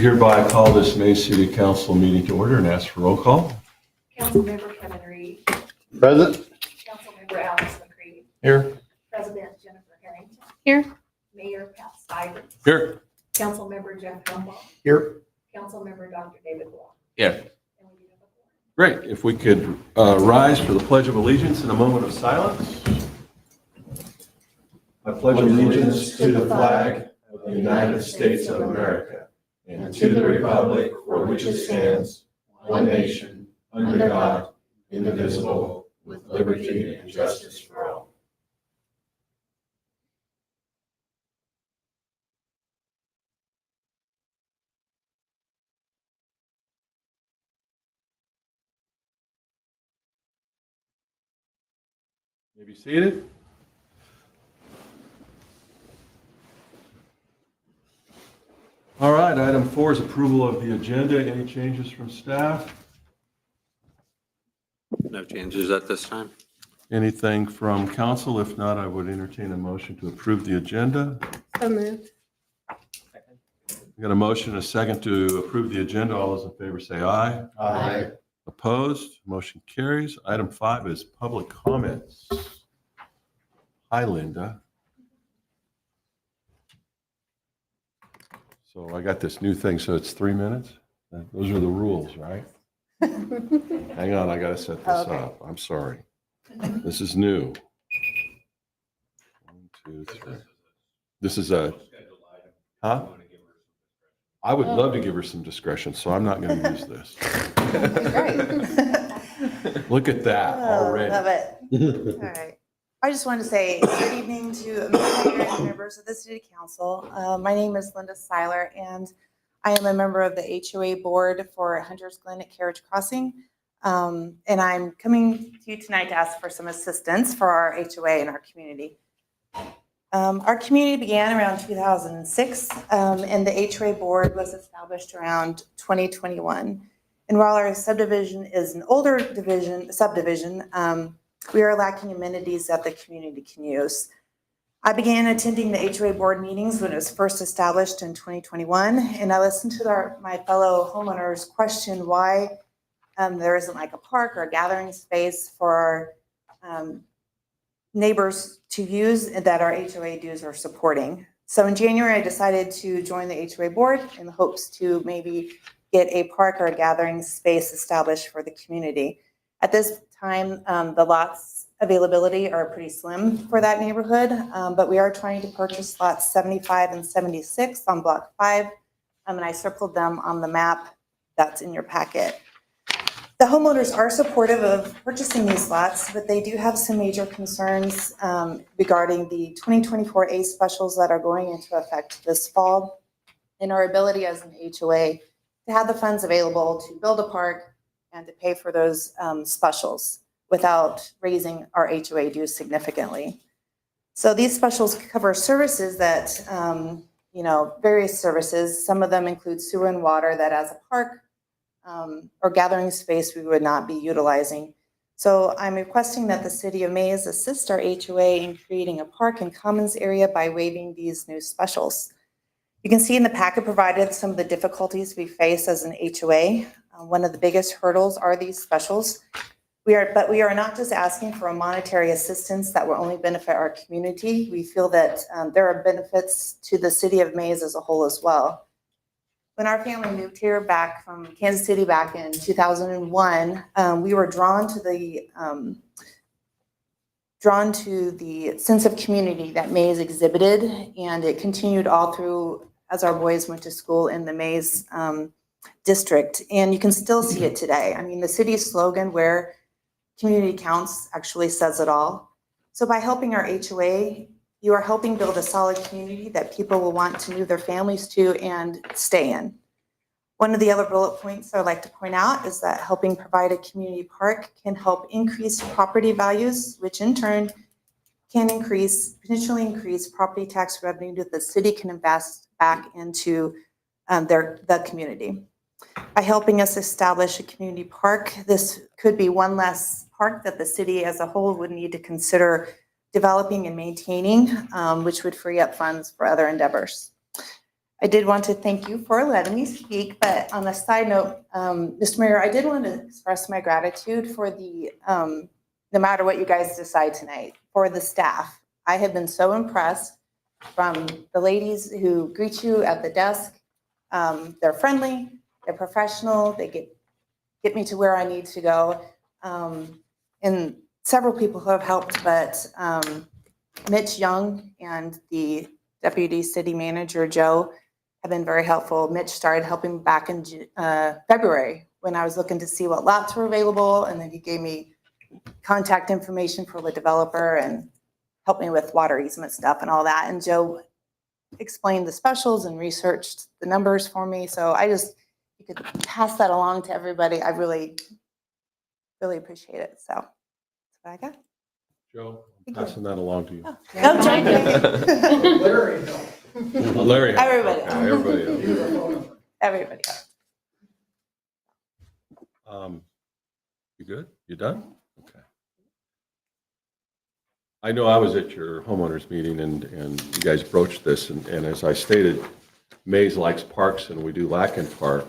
hereby call this Maize City Council meeting to order and ask for roll call. Councilmember Kevin Reed. Present. Councilmember Alex McCready. Here. President Jennifer Harrington. Here. Mayor Pat Stevens. Here. Councilmember Jeff Gumbel. Here. Councilmember Dr. David Wall. Yeah. And we do have a quorum. Great. If we could rise for the Pledge of Allegiance in a moment of silence. I pledge allegiance to the flag of the United States of America and to the republic for which it stands, one nation, under God, indivisible, with liberty and justice for all. May be seated. All right, item 4 is approval of the agenda. Any changes from staff? No changes at this time. Anything from council? If not, I would entertain a motion to approve the agenda. So moved. We got a motion and a second to approve the agenda. All those in favor say aye. Aye. Opposed? Motion carries. Item 5 is public comments. Hi, Linda. So I got this new thing, so it's 3 minutes? Those are the rules, right? Hang on, I got to set this up. I'm sorry. This is new. 1, 2, 3. This is a, huh? I would love to give her some discretion, so I'm not going to use this. Look at that already. Love it. All right. I just wanted to say good evening to Mayor and members of the City Council. My name is Linda Seiler, and I am a member of the HOA board for Hunters Glen at Carriage Crossing. And I'm coming to you tonight to ask for some assistance for our HOA in our community. Our community began around 2006, and the HOA board was established around 2021. And while our subdivision is an older subdivision, we are lacking amenities that the community can use. I began attending the HOA board meetings when it was first established in 2021, and I listened to my fellow homeowners question why there isn't like a park or a gathering space for neighbors to use that our HOA dues are supporting. So in January, I decided to join the HOA board in the hopes to maybe get a park or a gathering space established for the community. At this time, the lots availability are pretty slim for that neighborhood, but we are trying to purchase lots 75 and 76 on block 5, and I circled them on the map that's in your packet. The homeowners are supportive of purchasing these lots, but they do have some major concerns regarding the 2024 A specials that are going into effect this fall, and our ability as an HOA to have the funds available to build a park and to pay for those specials without raising our HOA dues significantly. So these specials cover services that, various services. Some of them include sewer and water that as a park or gathering space we would not be utilizing. So I'm requesting that the City of Maize assist our HOA in creating a park and commons area by waiving these new specials. You can see in the packet provided some of the difficulties we face as an HOA. One of the biggest hurdles are these specials. But we are not just asking for a monetary assistance that will only benefit our community. We feel that there are benefits to the City of Maize as a whole as well. When our family moved here back from Kansas City back in 2001, we were drawn to the sense of community that Maize exhibited, and it continued all through as our boys went to school in the Maize district, and you can still see it today. I mean, the city's slogan, where community counts, actually says it all. So by helping our HOA, you are helping build a solid community that people will want to move their families to and stay in. One of the other bullet points I'd like to point out is that helping provide a community park can help increase property values, which in turn can potentially increase property tax revenue that the city can invest back into the community. By helping us establish a community park, this could be one less park that the city as a whole would need to consider developing and maintaining, which would free up funds for other endeavors. I did want to thank you for letting me speak, but on a side note, Mr. Mayor, I did want to express my gratitude for no matter what you guys decide tonight, for the staff. I have been so impressed from the ladies who greet you at the desk. They're friendly, they're professional, they get me to where I need to go. And several people who have helped, but Mitch Young and the Deputy City Manager, Joe, have been very helpful. Mitch started helping back in February when I was looking to see what lots were available, and then he gave me contact information for the developer and helped me with water easement stuff and all that. And Joe explained the specials and researched the numbers for me. So you could pass that along to everybody. I really, really appreciate it. So that's what I got. Joe, Thank you. passing that along to you. Oh, Joe. Larry, Larry. Everybody. Okay, everybody else. use our phone number. Everybody. You good? You done? Okay. I know I was at your homeowners meeting and you guys broached this, and as I stated, Maize likes parks and we do lack in park.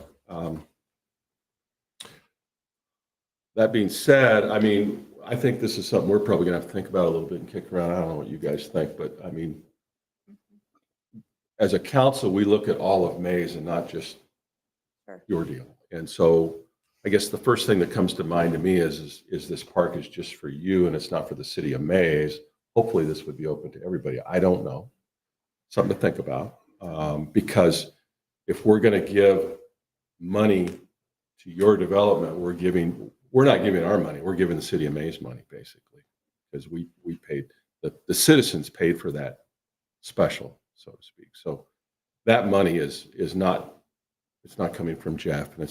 That being said, I mean, I think this is something we're probably gonna have to think about a little bit and kick around. I don't know what you guys think, but I mean, as a council, we look at all of Maize and not just Sure. your deal. And so I guess the first thing that comes to mind to me is this park is just for you and it's not for the city of Maize. Hopefully this would be open to everybody. I don't know. Something to think about. Because if we're going to give money to your development, we're not giving our money. We're giving the city of Maize money, basically, because we paid, the citizens paid for that special, so to speak. So that money is not, it's not coming from Jeff, and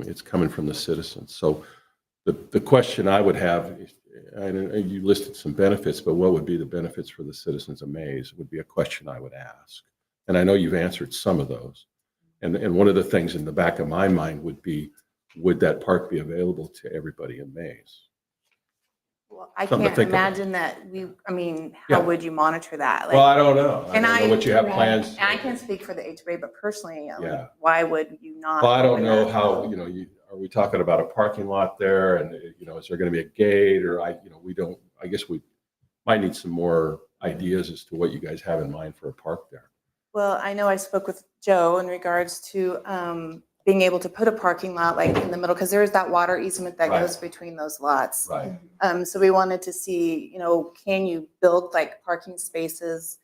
it's coming from the citizens. So the question I would have is, and you listed some benefits, but what would be the benefits for the citizens of Maize would be a question I would ask. And I know you've answered some of those. And one of the things in the back of my mind would be, would that park be available to everybody in Maize? Well, I Something to can't think about. imagine that Yeah. how would you monitor that? Well, I don't know. I And don't know what you have Right. plans. And I can't speak for the HOA, but personally, Yeah. why would you not? Well, I don't open know that? how, are we talking about a parking lot there and, is there going to be a gate or I guess we might need some more ideas as to what you guys have in mind for a park there. Well, I know I spoke with Joe in regards to being able to put a parking lot like in the middle, because there is that water easement that Right. goes between those lots. Right. So we wanted to see, can you build like parking spaces?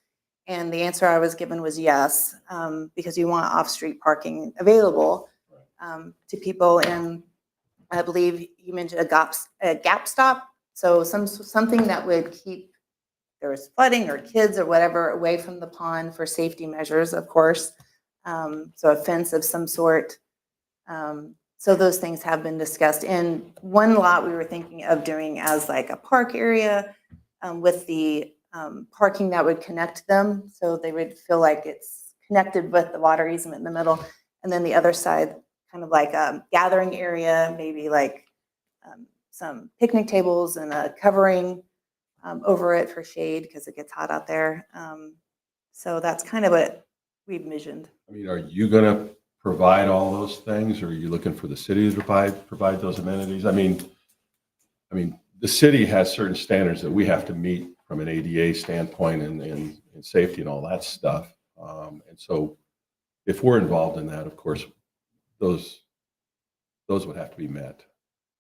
And the answer I was given was yes, because you want off-street parking available to people. And I believe you mentioned a gap stop. So something that would keep, there was flooding or kids or whatever away from the pond for safety measures, of course. So a fence of some sort. So those things have been discussed. And one lot we were thinking of doing as like a park area with the parking that would connect them. So they would feel like it's connected with the water easement in the middle. And then the other side, kind of like a gathering area, maybe like some picnic tables and a covering over it for shade because it gets hot out there. So that's kind of what we envisioned. I mean, are you going to provide all those things, or are you looking for the city to provide those amenities? I mean, the city has certain standards that we have to meet from an ADA standpoint and safety and all that stuff. And so if we're involved in that, of course, those would have to be met.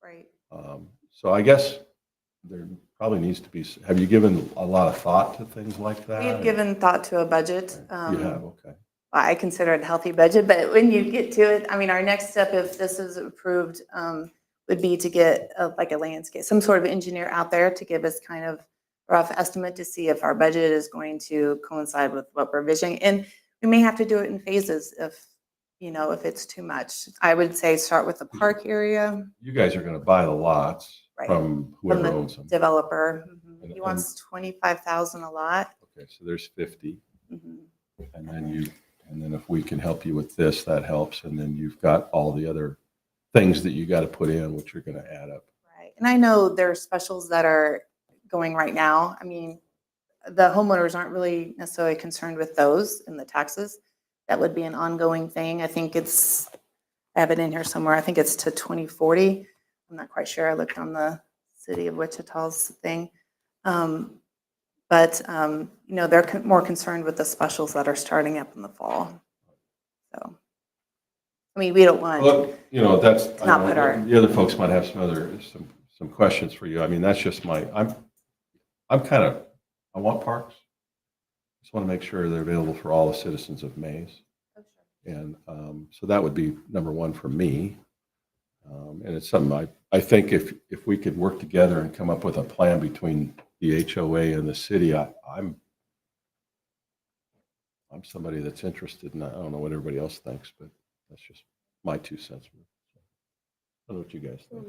Right. So I guess there probably needs to be, have you given a lot of thought to things like that? We have given thought to a budget. You have, okay. I consider it a healthy budget, but when you get to it, I mean, our next step, if this is approved, would be to get like a landscape, some sort of engineer out there to give us kind of rough estimate to see if our budget is going to coincide with what we're visioning. And we may have to do it in phases if it's too much. I would say start with the park area. You guys are going to buy the lots Right. from whoever the owns them. Developer. And- He wants 25,000 a lot. Okay, so there's 50. Mhm. And then if we can help you with this, that helps. And then you've got all the other things that you got to put in, which are going to add up. Right. And I know there are specials that are going right now. I mean, the homeowners aren't really necessarily concerned with those in the taxes, that would be an ongoing thing. I think I have it in here somewhere. I think it's to 2040. I'm not quite sure. I looked on the city of Wichita's thing. But they're more concerned with the specials that are starting up in the fall. So, I mean, we don't want, Well, that's, I not know put our- the other folks might have some questions for you. I mean, that's just I'm I want parks. Just want to make sure they're available for all the citizens of Maize. And so that would be number one for me. And it's something I think if we could work together and come up with a plan between the HOA and the city, I'm somebody that's interested in that. I don't know what everybody else thinks, but that's just my 2 cents. I don't know what you guys think.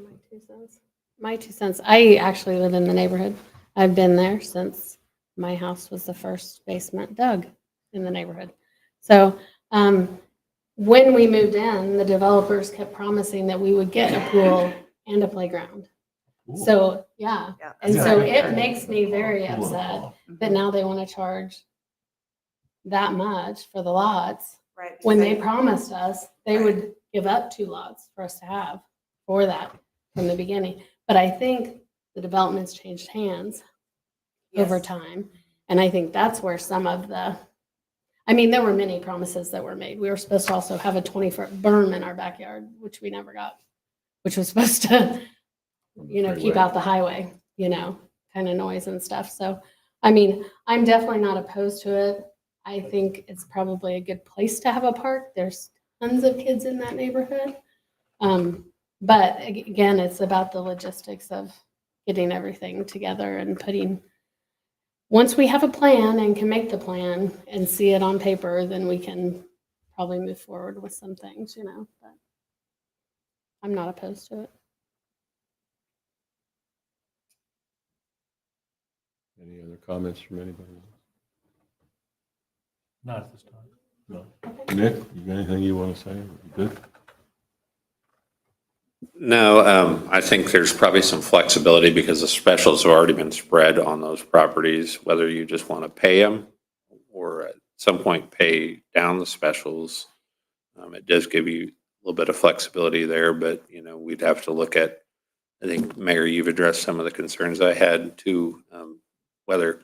My 2 cents. I actually live in the neighborhood. I've been there since my house was the first basement dug in the neighborhood. So when we moved in, the developers kept promising that we would get a pool and a playground. Ooh. So, yeah. Yeah. And Yeah. so it makes me very Cool. upset that now they want to charge that much for the lots right, when they because promised us they would give up 2 lots for us to have for that from the beginning. But I think the development's changed hands over yes. time. And I think that's where some of there were many promises that were made. We were supposed to also have a 20-foot berm in our backyard, which we never got, which was supposed to, keep out the highway, kind of noise and stuff. So, I'm definitely not opposed to it. I think it's probably a good place to have a park. There's tons of kids in that neighborhood. But again, it's about the logistics of getting everything together and once we have a plan and can make the plan and see it on paper, then we can probably move forward with some things, but I'm not opposed to it. Any other comments from anybody? Not at this time. No. Nick, you got anything you want to say? Good? No, I think there's probably some flexibility because the specials have already been spread on those properties, whether you just want to pay them or at some point pay down the specials. It does give you a little bit of flexibility there, but, we'd have to look at, I think, Mayor, you've addressed some of the concerns I had too, whether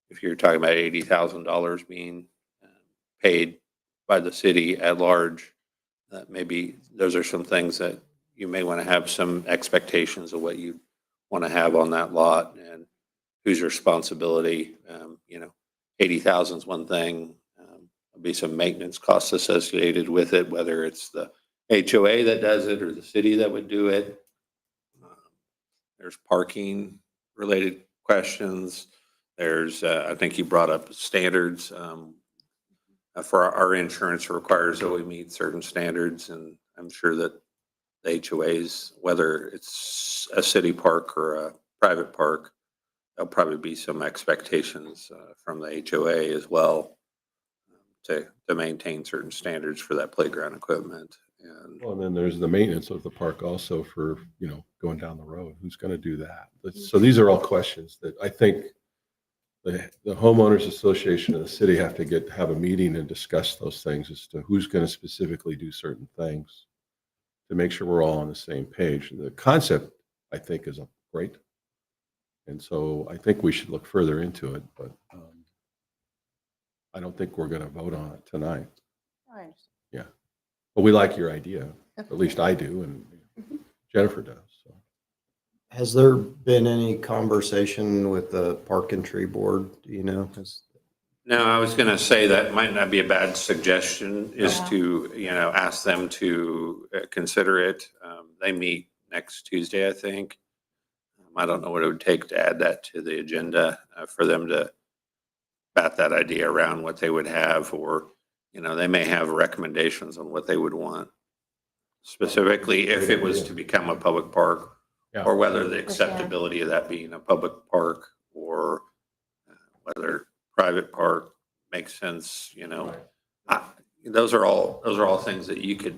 if you're talking about $80,000 being paid by the city at large, maybe those are some things that you may want to have some expectations of what you want to have on that lot and whose responsibility. 80,000 is one thing. There'll be some maintenance costs associated with it, whether it's the HOA that does it or the city that would do it. There's parking related questions. There's, I think you brought up standards. For our insurance requires that we meet certain standards, and I'm sure that the HOAs, whether it's a city park or a private park, there'll probably be some expectations from the HOA as well to maintain certain standards for that playground equipment. And then there's the maintenance of the park also for, going down the road. Who's going to do that? So these are all questions that I think the homeowners association and the city have to have a meeting and discuss those things as to who's going to specifically do certain things to make sure we're all on the same page. The concept, I think, is great. And so I think we should look further into it, but I don't think we're going to vote on it tonight. I understand. Yeah. But we like your idea. At least I do, and Jennifer does. So. Has there been any conversation with the Park and Tree Board? Do you know? No, I was going to say that might not be a bad suggestion is to, ask them to consider it. They meet next Tuesday, I think. I don't know what it would take to add that to the agenda for them to bat that idea around what they would have, or, they may have recommendations on what they would want specifically if it was to become a public park. Yeah. Or whether the acceptability of that being a public park or whether private park makes sense, those are all things that you could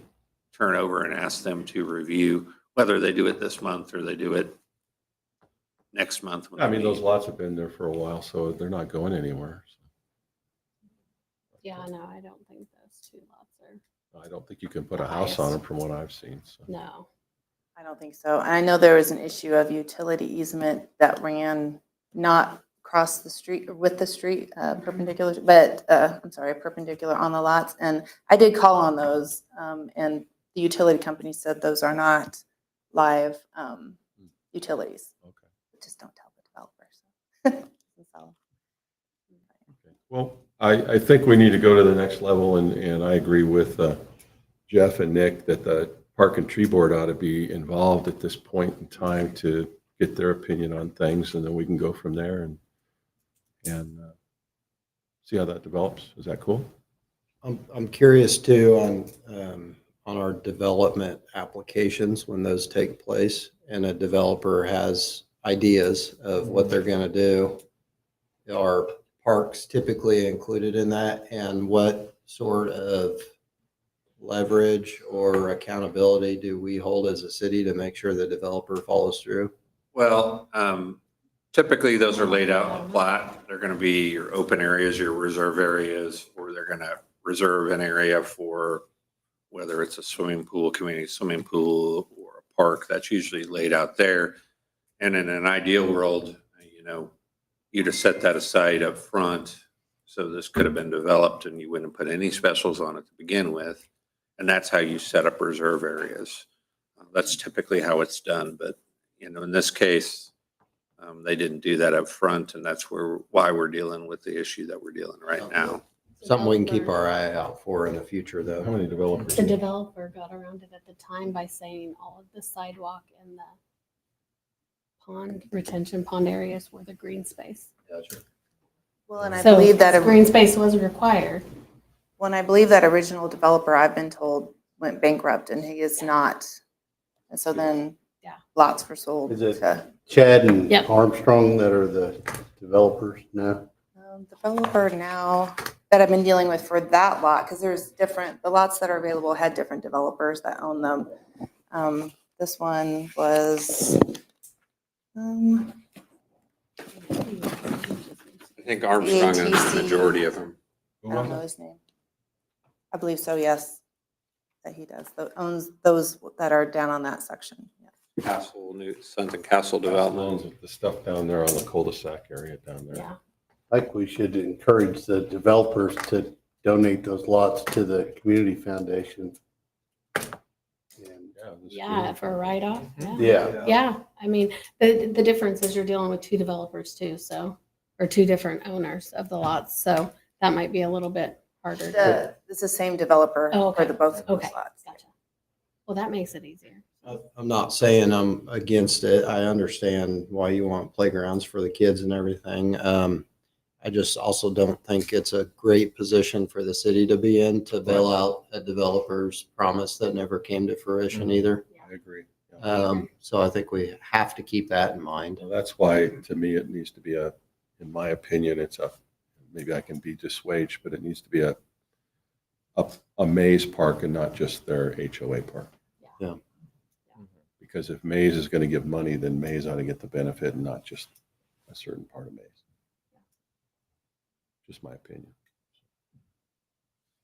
turn over and ask them to review, whether they do it this month or they do it next month. Those lots have been there for a while, so they're not going anywhere. So. Yeah, no, I don't think the those two lots are, I don't think you can put a house on them from what I've seen, so. no. I don't think so. And I know there was an issue of utility easement that ran not across the street or with the street perpendicular, but I'm sorry, perpendicular on the lots. And I did call on those, and the utility company said those are not live utilities. Okay. Just don't tell the developers. So, Okay. Well, I think we need to go to the next level, and I agree with Jeff and Nick that the Park and Tree Board ought to be involved at this point in time to get their opinion on things, and then we can go from there and see how that develops. Is that cool? I'm curious too on our development applications when those take place and a developer has ideas of what they're going to do. Are parks typically included in that, and what sort of leverage or accountability do we hold as a city to make sure the developer follows through? Well, typically those are laid out in the plat. They're going to be your open areas, your reserve areas, or they're going to reserve an area for whether it's a swimming pool, community swimming pool, or a park. That's usually laid out there. And in an ideal world, you'd have set that aside up front. So this could have been developed and you wouldn't put any specials on it to begin with. And that's how you set up reserve areas. That's typically how it's done. But, in this case, they didn't do that up front. And that's why we're dealing with the issue that we're dealing right now. Something we can keep our eye out for in the future, though. How many developers? The developer got around it at the time by saying all of the sidewalk and the retention pond areas were the green space. well, and I So believe that green space was required. when I believe that original developer, I've been told, went bankrupt and he is not. And so then Yeah. lots were sold Is it- to Chad and Yep. Armstrong that are the developers now. developer now that I've been dealing with for that lot, because the lots that are available had different developers that own them. This one was, I think Armstrong owns the ATC. majority of them. I don't know his name. I believe so, yes, that he does. Owns those that are down on that section. Yeah. Castle, Sons and Castle Development. The stuff down there on the cul-de-sac area down there. Yeah. I think we should encourage the developers to donate those lots to the community foundation. And, Yeah, for a write-off. yeah, Yeah, I mean, the difference is you're dealing with two developers too, so, or two different owners of the lots, so that might be a little bit harder. It's the same developer Oh, okay. for both of those Okay, lots. gotcha. Well, that makes it easier. I'm not saying I'm against it. I understand why you want playgrounds for the kids and everything. I just also don't think it's a great position for the city to be in to bail out a developer's promise that never came to fruition either. I agree. Yeah. So I think we have to keep that in mind. Well, that's why, to me, it needs to be in my opinion, maybe I can be dissuaged, but it needs to be a Maize park and not just their HOA park. Yeah. Because if Maize is going to give money, then Maize ought to get the benefit and not just a certain part of Maize. Just my opinion.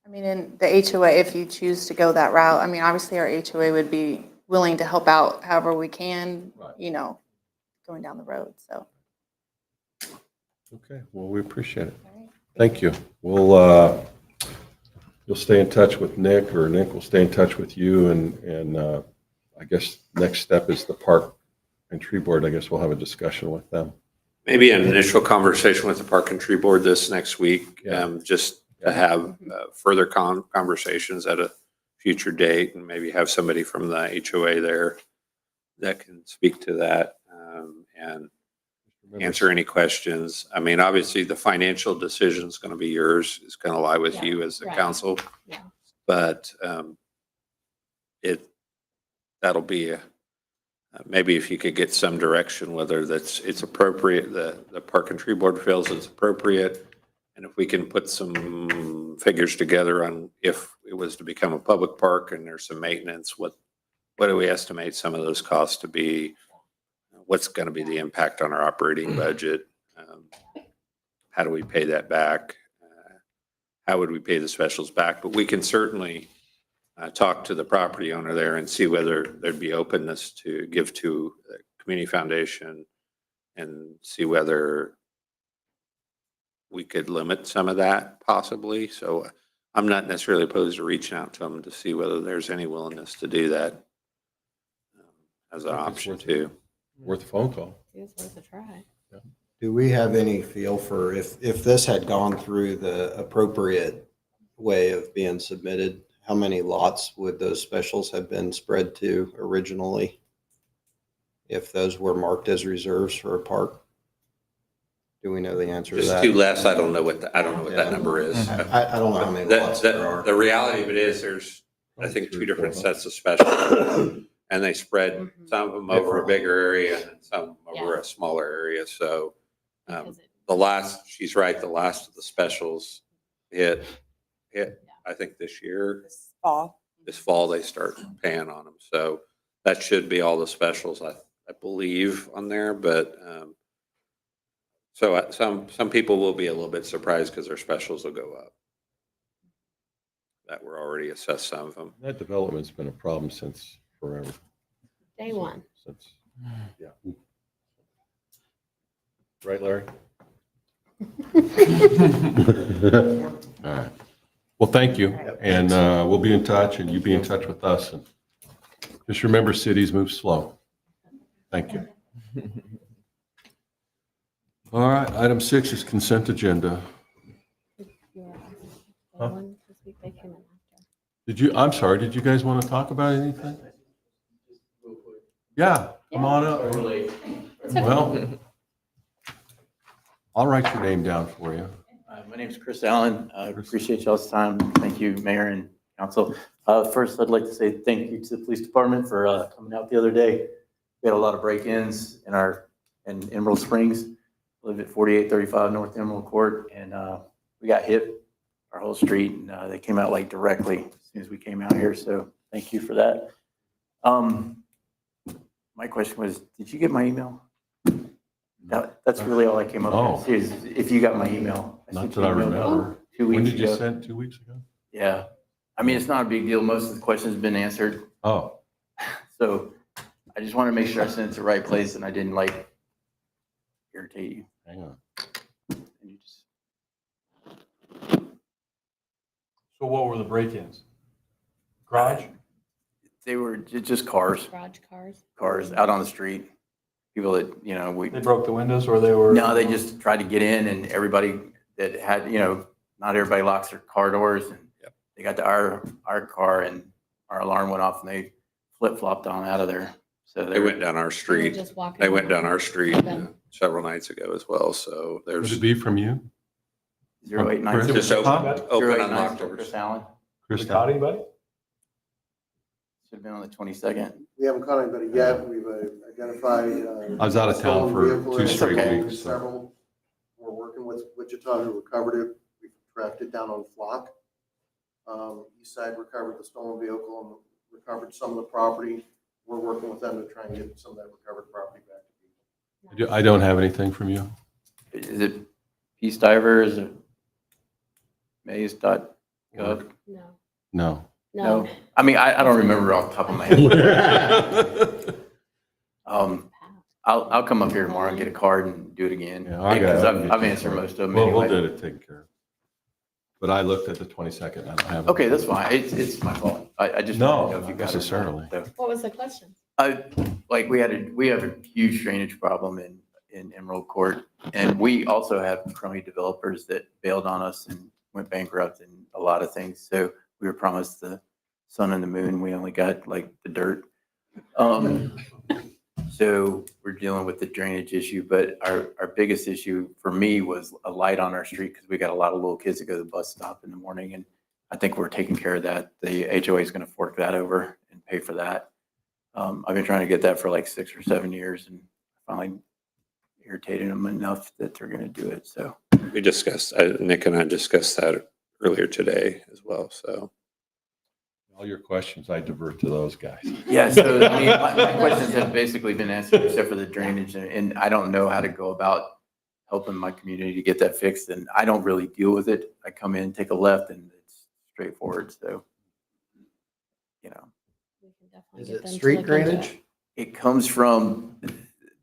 I mean, in the HOA, if you choose to go that route, I mean, obviously our HOA would be willing to help out however we can, Right. going down the road, so. Okay, well, we appreciate it. All right. Thank you. You'll stay in touch with Nick, or Nick will stay in touch with you, and I guess next step is the Park and Tree Board. I guess we'll have a discussion with them. Maybe an initial conversation with the Park and Tree Board this next week, Yeah. just to have further conversations at a future date, and maybe have somebody from the HOA there that can speak to that and answer any questions. I mean, obviously, the financial decision is going to be yours. It's going to lie with Yeah, you as the right. council. Yeah. But that'll be maybe if you could get some direction, whether it's appropriate, the Park and Tree Board feels it's appropriate. And if we can put some figures together on if it was to become a public park and there's some maintenance, what do we estimate some of those costs to be? What's going to be the impact on our operating budget? How do we pay that back? how would we pay the specials back? But we can certainly talk to the property owner there and see whether there'd be openness to give to the community foundation and see whether we could limit some of that possibly. So I'm not necessarily opposed to reaching out to them to see whether there's any willingness to do that as an option too. Worth a phone call. It's worth a try. Do we have any feel for if this had gone through the appropriate way of being submitted, how many lots would those specials have been spread to originally? If those were marked as reserves for a park? Do we know the answer to Just that? two less, I don't know what that number is. I don't know how many The, lots there are. the reality of it is there's, I think, two different sets of specials. And they spread some of them over a bigger area and some of them over a smaller area. So Because it- she's right, the last of the specials hit, I think this year. This fall. This fall, they start paying on them. So that should be all the specials, I believe, on there. But so some people will be a little bit surprised because their specials will go up. That were already assessed, some of them. That development's been a problem since forever. Day one. Since, yeah. Right, Larry? All right. Well, thank you. And we'll be in touch and you be in touch with us. And just remember, cities move slow. Thank you. All right, item 6 is consent agenda. Huh? I'm sorry, did you guys want to talk about anything? Yeah, come on up. Well, I'll write your name down for you. My name is Chris Allen. I appreciate y'all's time. Thank you, Mayor and Council. First, I'd like to say thank you to the police department for coming out the other day. We had a lot of break-ins in Emerald Springs. I live at 4835 North Emerald Court, and we got hit our whole street, and they came out like directly as soon as we came out here. So thank you for that. My question was, did you get my email? That's really all I came up with. Is if you got my email. Not that I remember. 2 weeks When did you ago. send? 2 weeks ago? Yeah. I mean, it's not a big deal. Most of the questions have been answered. Oh, So I just want to make sure I sent it to the right place and I didn't like irritate you. hang on. And you just- So what were the break-ins? Garage? They were just cars Garage cars. out on the street. People that, They broke the windows or they were? no, they just tried to get in and everybody that had, not everybody locks their car doors. And they got to our car and our alarm went off and they flip-flopped on out of there. So They went down our They were street. just walking They went around. down our street several nights ago as well. So Would there's it be from you? 0896. just open 0896 unlocked Chris doors. Allen. Did we caught anybody? Should have been on the 22nd. We haven't caught anybody yet. We've identified. I was out of town for 2 straight okay. weeks. So. Several. We're working with Wichita who recovered it. We've tracked it down on Flock. East Side recovered the stolen vehicle and recovered some of the property. We're working with them to try and get some of that recovered property back to people. I don't have anything from you. Is it Peace Diver? Is it Maize.gov? No, No. no. I mean, I don't remember off the top of my head. I'll come up here tomorrow and get a card and do it again. Yeah, I got Because it. I've answered most of them Well, we'll anyway. get it taken care of. But I looked at the 22nd. I don't have it. Okay, that's fine. It's my fault. I just No, wanted to know if you got it. or necessarily. not. So, What was the question? like we have a huge drainage problem in Emerald Court. And we also have crummy developers that bailed on us and went bankrupt and a lot of things. So we were promised the sun and the moon. We only got like the dirt. So we're dealing with the drainage issue, but our biggest issue for me was a light on our street because we got a lot of little kids that go to the bus stop in the morning. And I think we're taking care of that. The HOA is going to fork that over and pay for that. I've been trying to get that for like 6 or 7 years and finally irritated them enough that they're going to do it. So We discussed, Nick and I discussed that earlier today as well. So All your questions, I divert to those guys. yeah, so I mean, my questions have basically been answered except for the drainage, and I don't know how to go about helping my community to get that fixed. And I don't really deal with it. I come in, take a left, and it's straightforward. So, you know, We can definitely Is get it them to street look into it. drainage? it comes from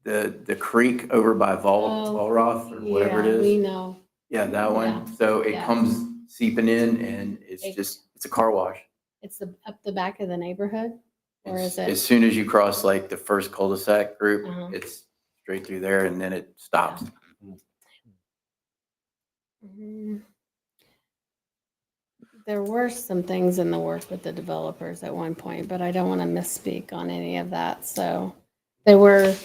the creek over by Volroth or whatever it Yeah, we is. know. Yeah, that one. So it Yeah. comes seeping in, and it's a car wash. It's up the back of the neighborhood, or is As it? soon as you cross like the first cul-de-sac group, Uh-huh. it's straight through there, and then it stops. Mm, There were some things in the work with the developers at one point, but I don't want to misspeak on any of that. So they were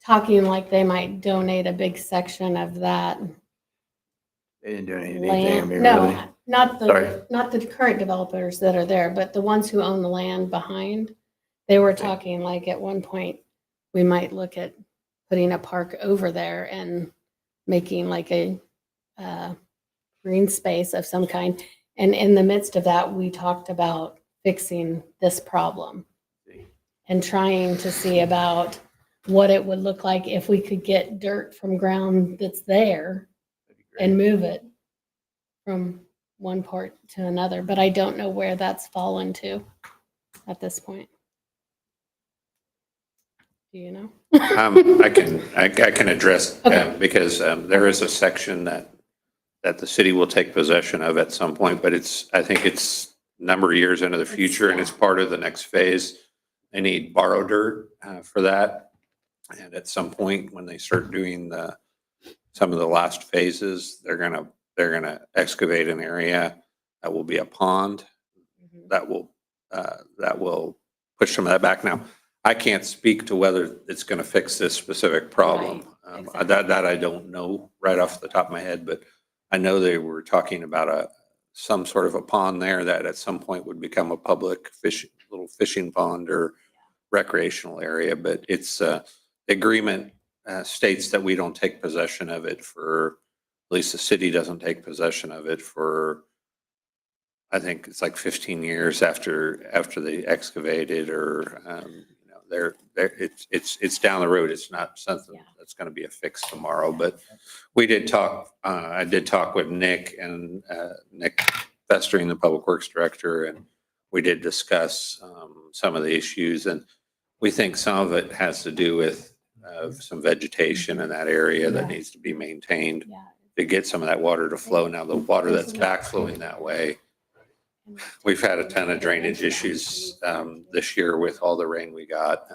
talking like they might donate a big section of that They didn't do anything. land. really. No, not Sorry. the current developers that are there, but the ones who own the land behind. They were talking like at one point, we might look at putting a park over there and making like a green space of some kind. And in the midst of that, we talked about fixing this problem and trying to see about what it would look like if we could get dirt from ground that's there and move it from one part to another. But I don't know where that's fallen to at this point. Do you know? I can address, Okay. because there is a section that the city will take possession of at some point, but I think it's a number of years into the future, and it's part of the next phase. They need borrow dirt for that. And at some point, when they start doing some of the last phases, they're gonna excavate an area that will be a pond that will push some of that back. Now, I can't speak to whether it's going to fix this specific problem. Right, exactly. That I don't know right off the top of my head, but I know they were talking about some sort of a pond there that at some point would become a public little fishing pond or recreational area. But it's the agreement states that we don't take possession of it at least the city doesn't take possession of it for, I think it's like 15 years after they excavated, or it's down the road. It's not something that's going to be a fix tomorrow. But we did talk. I did talk with Nick Festering, the Public Works Director, and we did discuss some of the issues. And we think some of it has to do with some vegetation in that area that needs to be maintained to get some of that water to flow. Now, the water that's backflowing that way, we've had a ton of drainage issues this year with all the rain we got.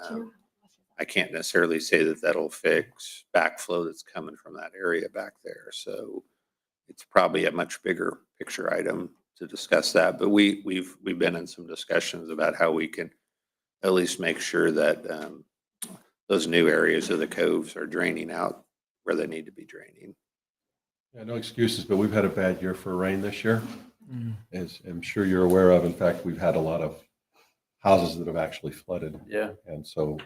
I can't necessarily say that that'll fix backflow that's coming from that area back there. So it's probably a much bigger picture item to discuss that. But we've been in some discussions about how we can at least make sure that those new areas of the coves are draining out where they need to be draining. Yeah, no excuses, but we've had a bad year for rain this year, as I'm sure you're aware of. In fact, we've had a lot of houses that have actually flooded. Yeah. And so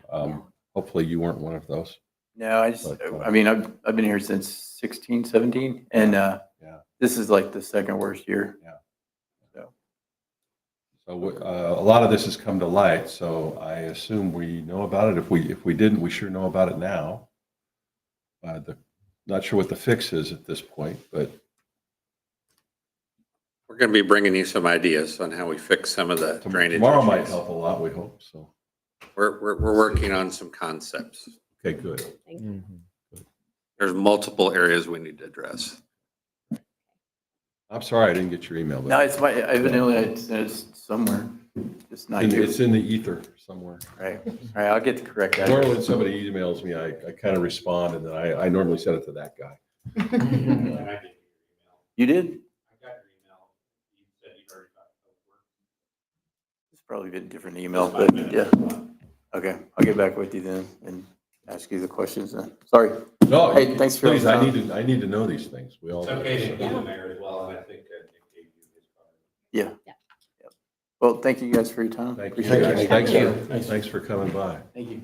hopefully you weren't one of those. No, I mean, I've been here since 16, 17, and this is like the second worst year. Yeah. So a lot of this has come to light, so I assume we know about it. If we didn't, we sure know about it now. Not sure what the fix is at this point, but We're going to be bringing you some ideas on how we fix some of the drainage tomorrow might issues. help a lot, we hope. So, We're working on some concepts. okay, good. Thank you. There's multiple areas we need to address. I'm sorry I didn't get your email. No, it's evidently it's somewhere. It's not you. It's in the ether somewhere. Right. All right. I'll get the correct address. Normally when somebody emails me, I kind of respond, and then I normally send it to that guy. You did? It's probably been a different email, but yeah. Okay. I'll get back with you then and ask you the questions then. Sorry. No, Hey, thanks for please, your I time. need to know these things. We all. It's okay to do the mayor as well, and I think Nick gave you his card. Yeah. Yep. Well, thank you guys for your time. Thank you. Appreciate it. Thanks for coming by. Thank you.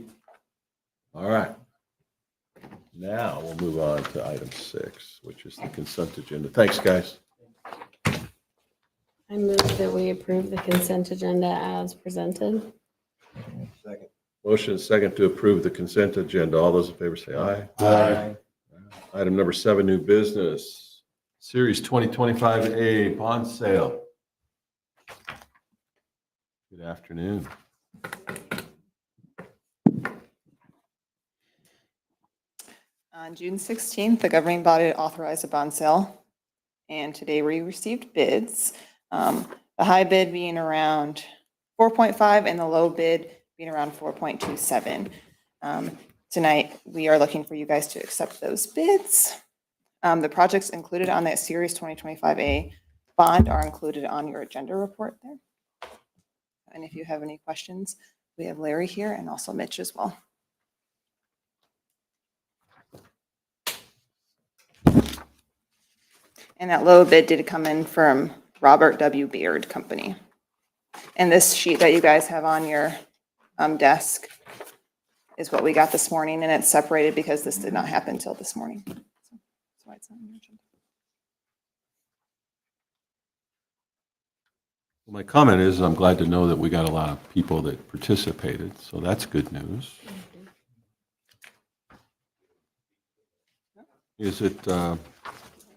All right. Now we'll move on to item 6, which is the consent agenda. Thanks, guys. I move that we approve the consent agenda as presented. Motion is second to approve the consent agenda. All those in favor say aye. Aye. Item number 7, new business. Series 2025A bond sale. Good afternoon. On June 16th, the governing body authorized a bond sale, and today we received bids. The high bid being around 4.5 and the low bid being around 4.27. Tonight, we are looking for you guys to accept those bids. The projects included on that Series 2025A bond are included on your agenda report there. And if you have any questions, we have Larry here and also Mitch as well. And that low bid did come in from Robert W. Beard Company. And this sheet that you guys have on your desk is what we got this morning, and it's separated because this did not happen until this morning. So that's why it's not on your agenda. Well, my comment is I'm glad to know that we got a lot of people that participated, so that's good news. Is it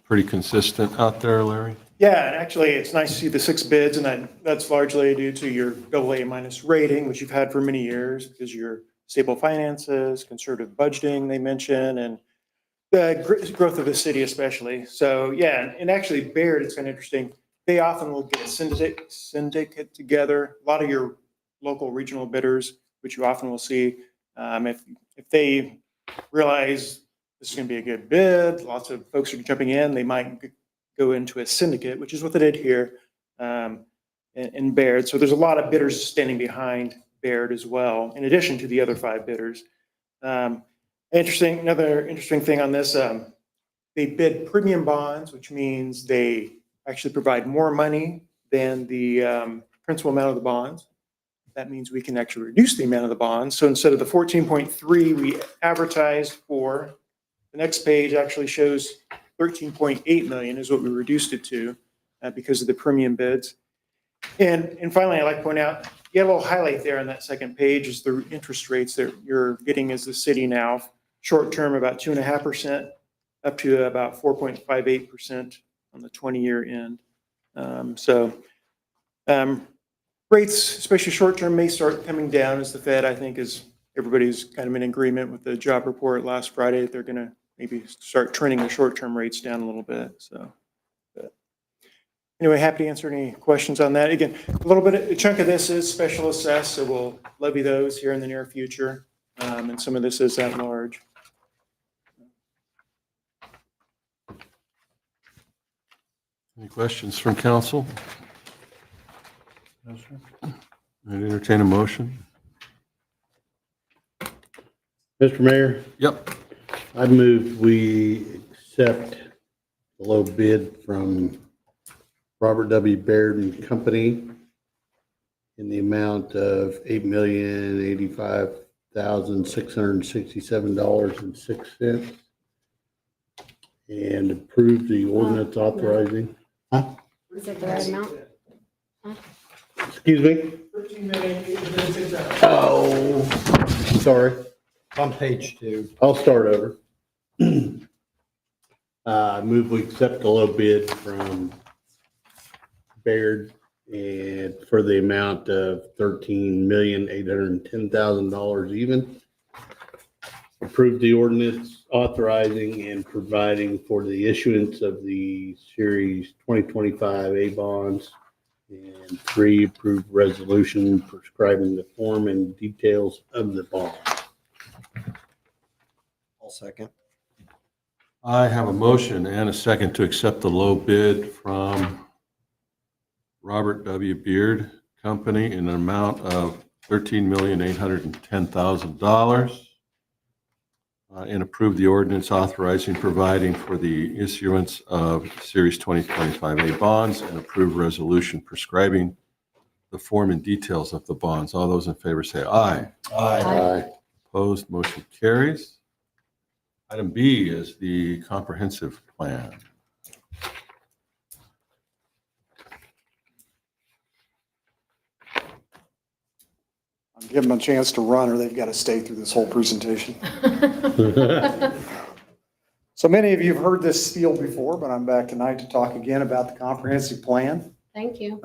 pretty consistent out there, Larry? Yeah, and actually, it's nice to see the 6 bids, and that's largely due to your AA- rating, which you've had for many years, because your stable finances, conservative budgeting, they mention, and the growth of the city especially. So, yeah, and actually Baird, it's kind of interesting. They often will get a syndicate together. A lot of your local regional bidders, which you often will see, if they realize this is going to be a good bid, lots of folks are jumping in, they might go into a syndicate, which is what they did here in Baird. So there's a lot of bidders standing behind Baird as well, in addition to the other 5 bidders. Another interesting thing on this, they bid premium bonds, which means they actually provide more money than the principal amount of the bonds. That means we can actually reduce the amount of the bonds. So instead of the 14.3 we advertised for, the next page actually shows 13.8 million is what we reduced it to because of the premium bids. And finally, I'd like to point out, you have a little highlight there on that second page is the interest rates that you're getting as the city now. Short term, about 2.5%, up to about 4.58% on the 20-year end. Rates, especially short term, may start coming down as the Fed, I think, is everybody's kind of in agreement with the job report last Friday. They're going to maybe start trending the short-term rates down a little bit. So, but anyway, happy to answer any questions on that. Again, a chunk of this is special assessed, so we'll levy those here in the near future, and some of this is at large. Any questions from council? No, sir. I'd entertain a motion. Mr. Mayor, Yep. I move we accept the low bid from Robert W. Baird and Company in the amount of $8,085,667.06 and approve the ordinance authorizing. Is it the right amount? Excuse me? Oh, sorry. On page 2. I'll start over. I move we accept the low bid from Baird and for the amount of $13,810,000 even. Approve the ordinance authorizing and providing for the issuance of the Series 2025 A bonds. And 3, approve resolution prescribing the form and details of the bond. I'll second. I have a motion and a second to accept the low bid from Robert W. Beard Company in an amount of $13,810,000 and approve the ordinance authorizing providing for the issuance of Series 2025A bonds and approve resolution prescribing the form and details of the bonds. All those in favor say aye. Aye. Opposed, motion carries. Item B is the comprehensive plan. Give them a chance to run or they've got to stay through this whole presentation. So many of you have heard this spiel before, but I'm back tonight to talk again about the comprehensive plan. Thank you.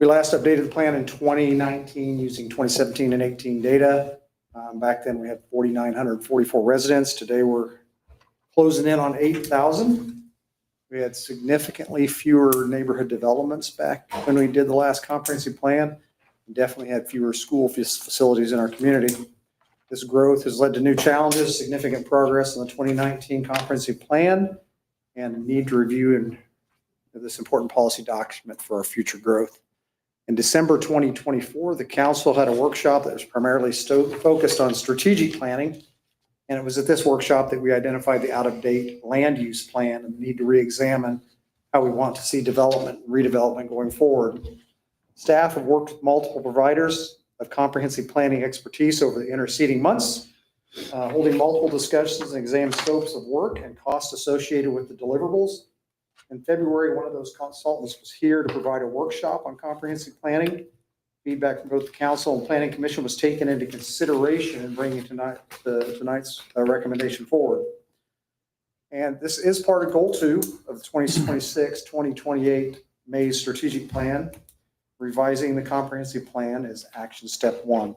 We last updated the plan in 2019 using 2017 and 18 data. Back then, we had 4,944 residents. Today, we're closing in on 8,000. We had significantly fewer neighborhood developments back when we did the last comprehensive plan. We definitely had fewer school facilities in our community. This growth has led to new challenges, significant progress on the 2019 comprehensive plan, and a need to review this important policy document for our future growth. In December 2024, the council had a workshop that was primarily focused on strategic planning. And it was at this workshop that we identified the out-of-date land use plan and the need to re-examine how we want to see development and redevelopment going forward. Staff have worked with multiple providers of comprehensive planning expertise over the interceding months, holding multiple discussions and examined scopes of work and costs associated with the deliverables. In February, one of those consultants was here to provide a workshop on comprehensive planning. Feedback from both the council and planning commission was taken into consideration in bringing tonight's recommendation forward. And this is part of goal 2 of the 2026-2028 Maize strategic plan. Revising the comprehensive plan is action step 1.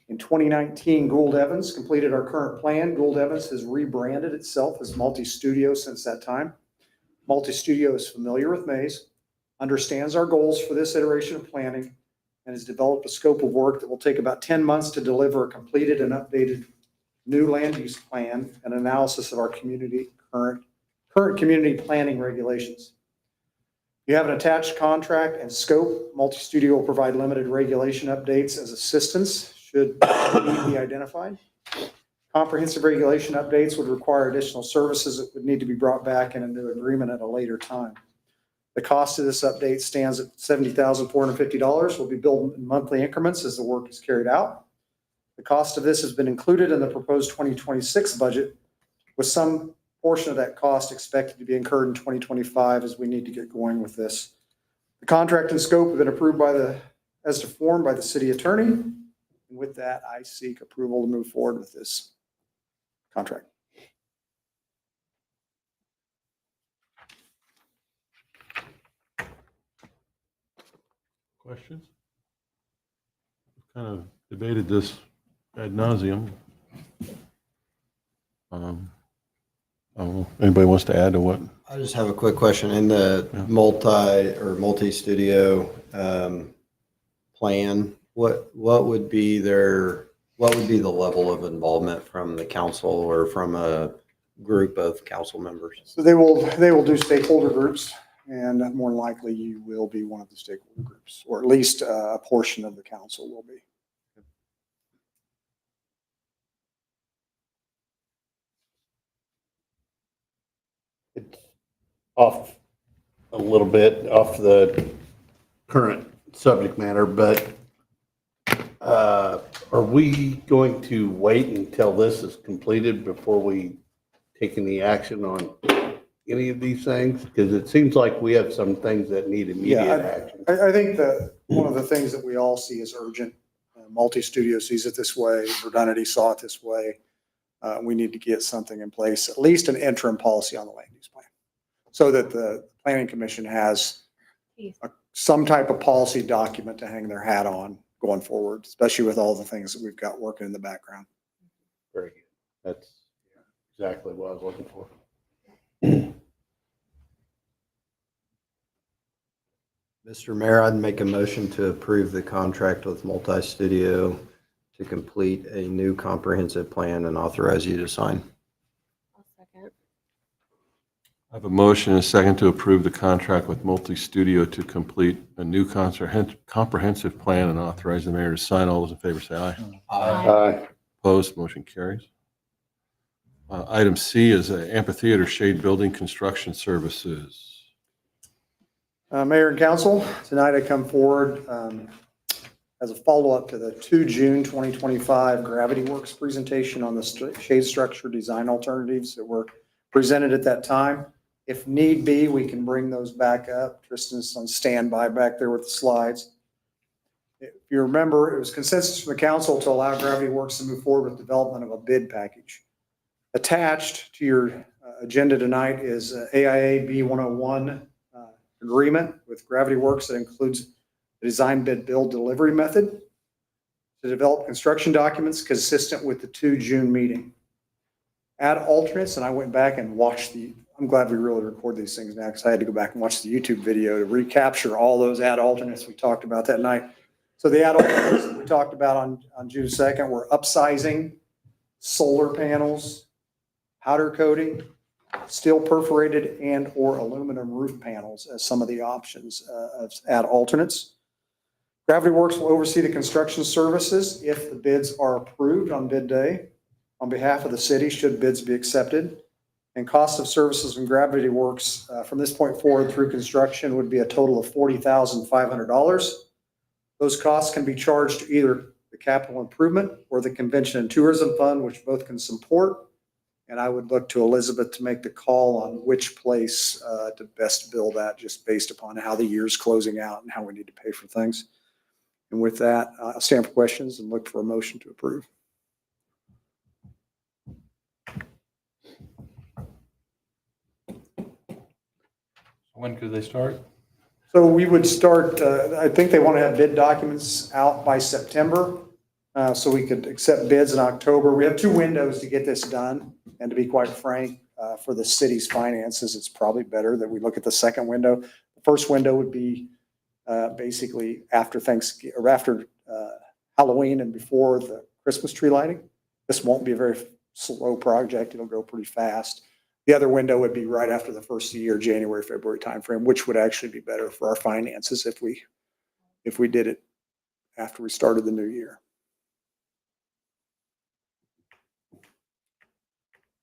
In 2019, Gould Evans completed our current plan. Gould Evans has rebranded itself as Multi-Studio since that time. Multi-Studio is familiar with Maize, understands our goals for this iteration of planning, and has developed a scope of work that will take about 10 months to deliver a completed and updated new land use plan and analysis of our current community planning regulations. You have an attached contract and scope. Multi-Studio will provide limited regulation updates as assistance should need be identified. Comprehensive regulation updates would require additional services that would need to be brought back in a new agreement at a later time. The cost of this update stands at $70,450. Will be billed in monthly increments as the work is carried out. The cost of this has been included in the proposed 2026 budget, with some portion of that cost expected to be incurred in 2025 as we need to get going with this. The contract and scope have been approved as to form by the city attorney. And with that, I seek approval to move forward with this contract. Questions? We've kind of debated this ad nauseum. I don't know. Anybody wants to add to what? I just have a quick question. In the Yeah. multi-studio plan, what would be the level of involvement from the council or from a group of council members? So they will do stakeholder groups, and more than likely you will be one of the stakeholder groups, or at least a portion of the council will be. It's off a little bit off the current subject matter, but are we going to wait until this is completed before we take any action on any of these things? Because it seems like we have some things that need immediate action. I think that one of the things that we all see is urgent. Multi-Studio sees it this way. Verdunity saw it this way. We need to get something in place, at least an interim policy on the land use plan, so that the planning commission has some type of policy document to hang their hat on going forward, especially with all the things that we've got working in the background. Very good. That's exactly what I was looking for. Mr. Mayor, I'd make a motion to approve the contract with Multi-Studio to complete a new comprehensive plan and authorize you to sign. I'll second. I have a motion and a second to approve the contract with Multi-Studio to complete a new comprehensive plan and authorize the mayor to sign. All those in favor say aye. Aye. Opposed, motion carries. Item C is amphitheater shade building construction services. Mayor and council, tonight I come forward as a follow-up to the 2 June 2025 Gravity Works presentation on the shade structure design alternatives that were presented at that time. If need be, we can bring those back up. Tristan's on standby back there with the slides. If you remember, it was consensus from the council to allow Gravity Works to move forward with development of a bid package. Attached to your agenda tonight is AIA B101 agreement with Gravity Works that includes the design bid build delivery method to develop construction documents consistent with the 2 June meeting. Add alternates, and I went back and watched I'm glad we really record these things now because I had to go back and watch the YouTube video to recapture all those add alternates we talked about that night. So the add alternates that we talked about on June 2nd were upsizing solar panels, powder coating, steel perforated and or aluminum roof panels as some of the options of add alternates. Gravity Works will oversee the construction services if the bids are approved on bid day on behalf of the city should bids be accepted. And cost of services from Gravity Works from this point forward through construction would be a total of $40,500. Those costs can be charged to either the capital improvement or the convention and tourism fund, which both can support. And I would look to Elizabeth to make the call on which place to best bill that, just based upon how the year's closing out and how we need to pay for things. And with that, I'll stand for questions and look for a motion to approve. When could they start? So we would start, I think they want to have bid documents out by September, so we could accept bids in October. We have 2 windows to get this done. And to be quite frank, for the city's finances, it's probably better that we look at the second window. The first window would be basically after Thanksgiving or after Halloween and before the Christmas tree lighting. This won't be a very slow project. It'll go pretty fast. The other window would be right after the first of the year, January, February timeframe, which would actually be better for our finances if we did it after we started the new year.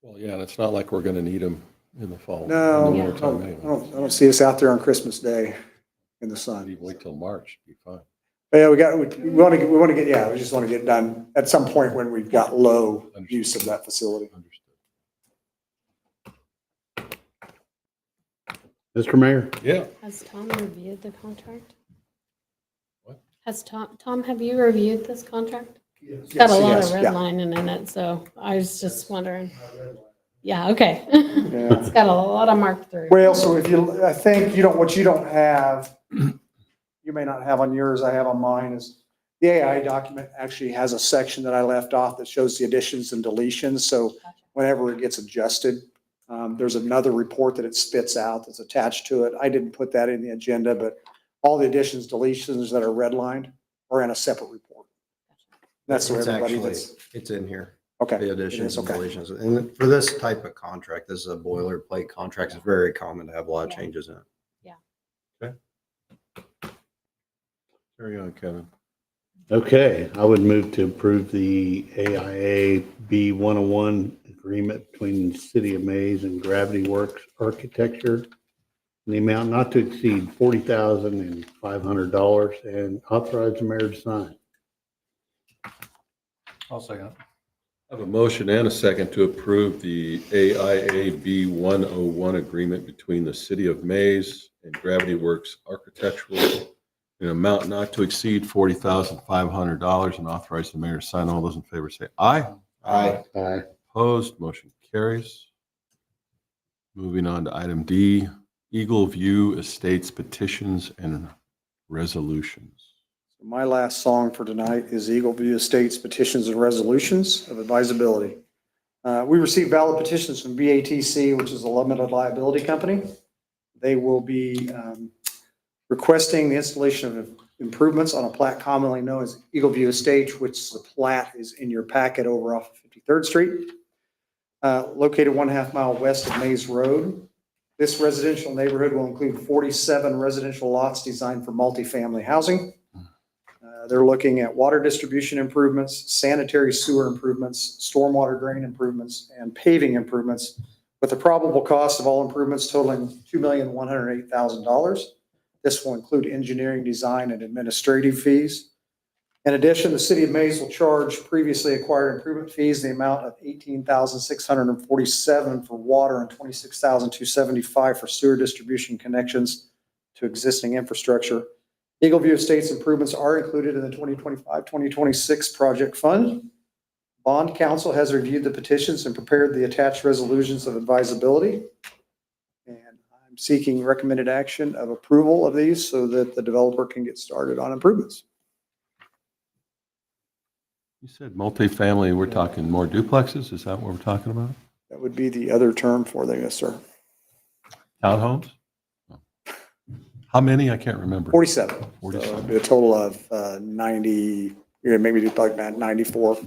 Well, yeah, and it's not like we're going to need them in the fall. No, in the I wintertime anyway. don't see us out there on Christmas Day in the sun. You wait till March, be fine. Yeah, we want to get, yeah, we just want to get it done at some point when we've got low use of that facility. Understood. Mr. Mayor? Yeah. Has Tom reviewed the contract? What? Has Tom, have you reviewed this contract? It's Got a lot of redlining in it, so I was just wondering. Yeah, okay. It's got a lot of mark through. Well, so I think what you don't have, you may not have on yours, I have on mine, is the AI document actually has a section that I left off that shows the additions and deletions. So whenever it gets adjusted, there's another report that it spits out that's attached to it. I didn't put that in the agenda, but all the additions, deletions that are redlined are in a separate report. That's where It's everybody actually, that's, it's in here. okay. The It additions is, and okay. deletions. And for this type of contract, this is a boilerplate contract. It's very common to have a lot of changes in it. Carry on, Kevin. Okay, I would move to approve the AIA B101 agreement between the City of Maize and Gravity Works Architecture in the amount not to exceed $40,500 and authorize the mayor to sign. I'll second. I have a motion and a second to approve the AIA B101 agreement between the City of Maize and Gravity Works Architectural in an amount not to exceed $40,500 and authorize the mayor to sign. All those in favor say aye. Aye. Aye. Opposed, motion carries. Moving on to item D, Eagle View Estates petitions and resolutions. My last song for tonight is Eagle View Estates Petitions and Resolutions of Advisability. We received valid petitions from BATC, which is a limited liability company. They will be requesting the installation of improvements on a plat commonly known as Eagle View Estates, which the plat is in your packet over off of 53rd Street, located 1/2 mile west of Maize Road. This residential neighborhood will include 47 residential lots designed for multifamily housing. They're looking at water distribution improvements, sanitary sewer improvements, stormwater drain improvements, and paving improvements, with the probable cost of all improvements totaling $2,108,000. This will include engineering, design, and administrative fees. In addition, the City of Maize will charge previously acquired improvement fees in the amount of $18,647 for water and $26,275 for sewer distribution connections to existing infrastructure. Eagle View Estates improvements are included in the 2025-2026 project fund. Bond counsel has reviewed the petitions and prepared the attached resolutions of advisability. And I'm seeking recommended action of approval of these so that the developer can get started on improvements. You said multifamily, we're talking more duplexes? Is that what we're talking about? That would be the other term for them, yes, sir. Townhomes? How many? I can't remember. 47. So 47. it'd be a total of 90, maybe like 94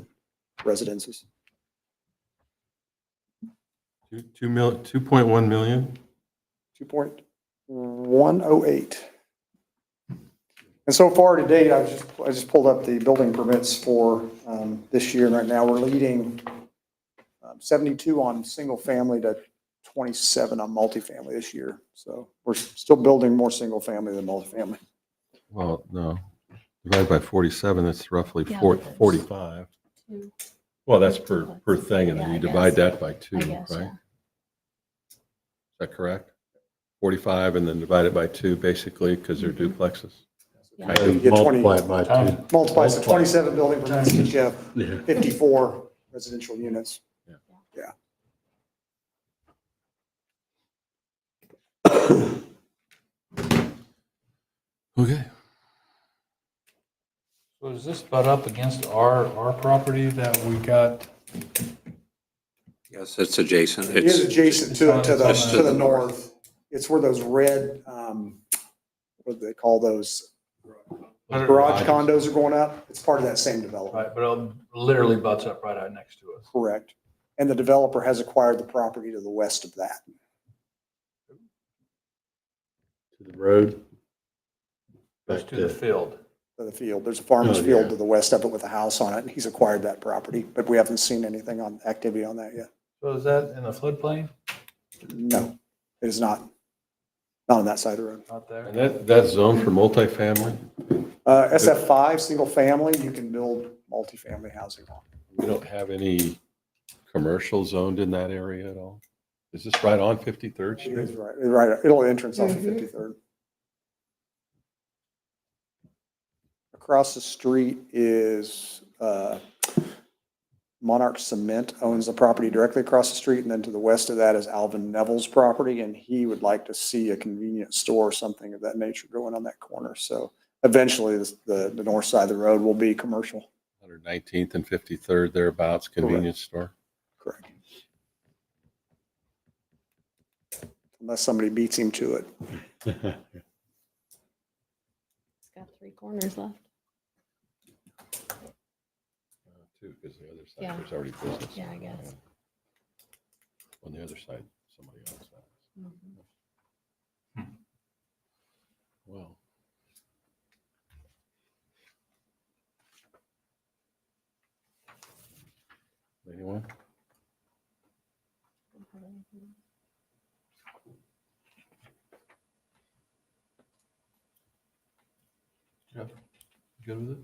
residences. 2.1 million? 2.108. And so far to date, I just pulled up the building permits for this year. And right now we're leading 72 on single family to 27 on multifamily this year. So we're still building more single family than multifamily. Well, no. Divided by 47, that's roughly Yeah, 45. Two. Well, that's per thing, and then Yeah, you I divide guess. that by 2, I right? guess, Is yeah. that correct? 45 and then divide it by 2, basically, because they're duplexes. Yeah. And get 20 multiply it by 2. Multiply, so 27 building permits, get you Yeah. 54 residential units. Okay. So is this butt up against our property that we got? Yes, it's adjacent. It is adjacent to it, to Just the north. It's where those red, what do they call those? Garage condos are going up. It's part of that same development. Right, but it literally butts up right out next to us. Correct. And the developer has acquired the property to the west of that. To the road. Goes Back to the field. To the field. There's a farmer's Oh, field yeah. to the west of it with a house on it, and he's acquired that property, but we haven't seen anything on activity on that yet. So is that in the floodplain? No, it is not. Not on that side of the road. Not there? And that's zoned for multifamily? SF5, single family, you can build multifamily housing on. We don't have any commercial zoned in that area at all? Is this right on 53rd It is Street? right, it'll entrance off of Mhm. 53rd. Across the street is Monarch Cement owns the property directly across the street, and then to the west of that is Alvin Neville's property, and he would like to see a convenience store or something of that nature going on that corner. So eventually, the north side of the road will be commercial. 119th and 53rd, thereabouts, convenience store? Correct. Unless somebody beats him to it. It's got 3 corners left. Too, because the other side, Yeah. there's already business. Yeah, I guess. On the other side, somebody else has. Well. Anyone? Jeff, you good with it?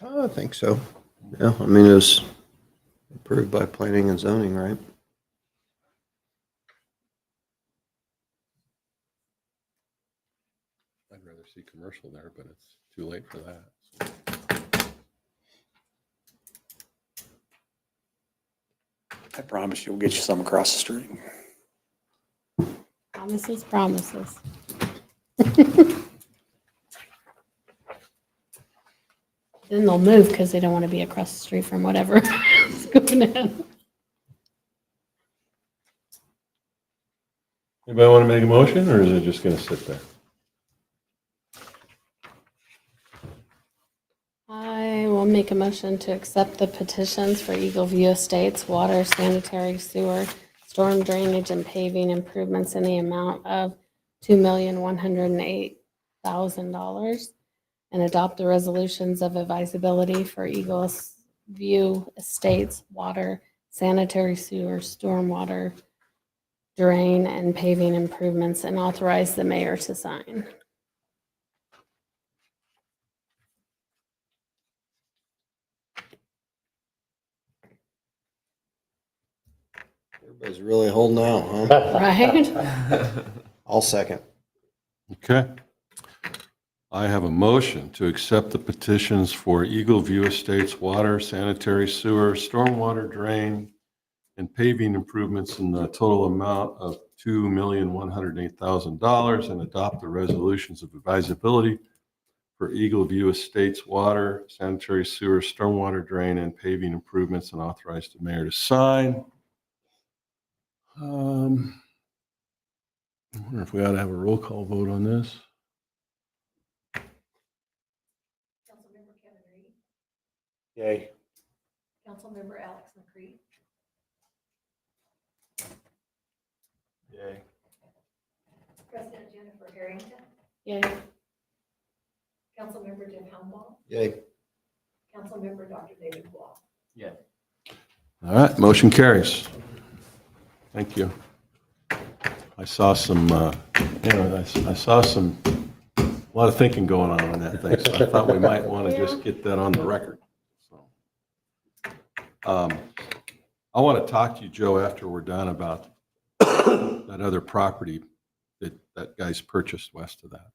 I think so. Yeah, I mean, it was approved by planning and zoning, right? I'd rather see commercial there, but it's too late for that. I promise you, we'll get you some across the street. Promises, promises. Then they'll move because they don't want to be across the street from whatever is going in. Anybody want to make a motion, or is it just going to sit there? I will make a motion to accept the petitions for Eagle View Estates, water, sanitary, sewer, storm drainage, and paving improvements in the amount of $2,108,000, and adopt the resolutions of advisability for Eagle View Estates, water, sanitary, sewer, stormwater, drain, and paving improvements, and authorize the mayor to sign. Everybody's really holding out, huh? Right? I'll second. Okay. I have a motion to accept the petitions for Eagle View Estates water, sanitary sewer, stormwater drain, and paving improvements in the total amount of $2,108,000 and adopt the resolutions of advisability for Eagle View Estates water, sanitary sewer, stormwater drain, and paving improvements, and authorize the mayor to sign. I wonder if we ought to have a roll call vote on this. Councilmember Kevin Reed, Yay. Councilmember Alex McCready, Yay. President Jennifer Harrington, Yay. Councilmember Jim Humble, Yay. Councilmember Dr. David Blah. All right, motion carries. Thank you. I saw some, I saw some, a lot of thinking going on that thing, so I thought we might want to just get that on the record. So, I want to talk to you, Joe, after we're done about that other property that guy's purchased west of that.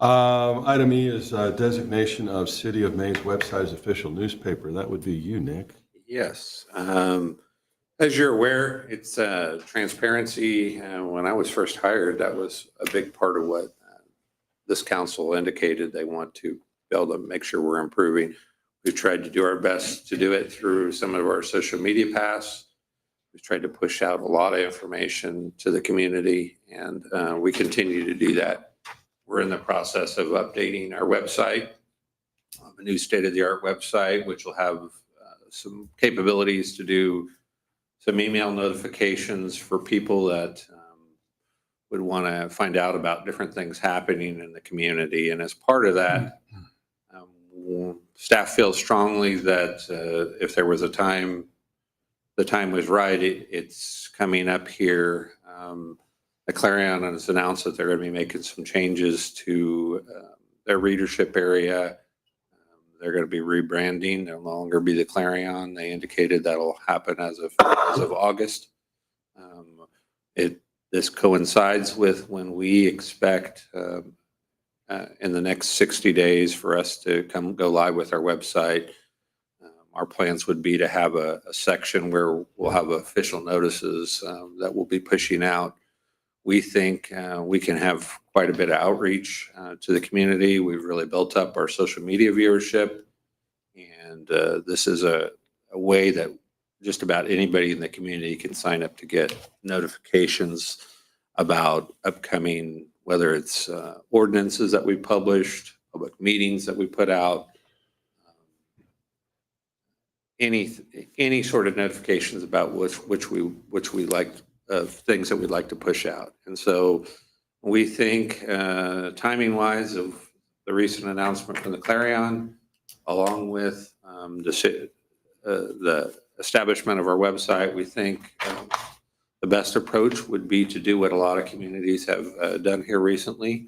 Item E is designation of City of Maize website as official newspaper. That would be you, Nick. Yes. As you're aware, it's transparency. When I was first hired, that was a big part of what this council indicated they want to be able to make sure we're improving. We've tried to do our best to do it through some of our social media paths. We've tried to push out a lot of information to the community, and we continue to do that. We're in the process of updating our website, a new state-of-the-art website, which will have some capabilities to do some email notifications for people that would want to find out about different things happening in the community. And as part of that, staff feels strongly that if there was a time, the time was right. It's coming up here. The Clarion has announced that they're going to be making some changes to their readership area. They're going to be rebranding. They'll no longer be the Clarion. They indicated that'll happen as of August. This coincides with when we expect in the next 60 days for us to go live with our website. Our plans would be to have a section where we'll have official notices that we'll be pushing out. We think we can have quite a bit of outreach to the community. We've really built up our social media viewership, and this is a way that just about anybody in the community can sign up to get notifications about upcoming, whether it's ordinances that we published, public meetings that we put out, any sort of notifications about which we like, things that we'd like to push out. And so we think timing wise of the recent announcement from the Clarion, along with the establishment of our website, we think the best approach would be to do what a lot of communities have done here recently,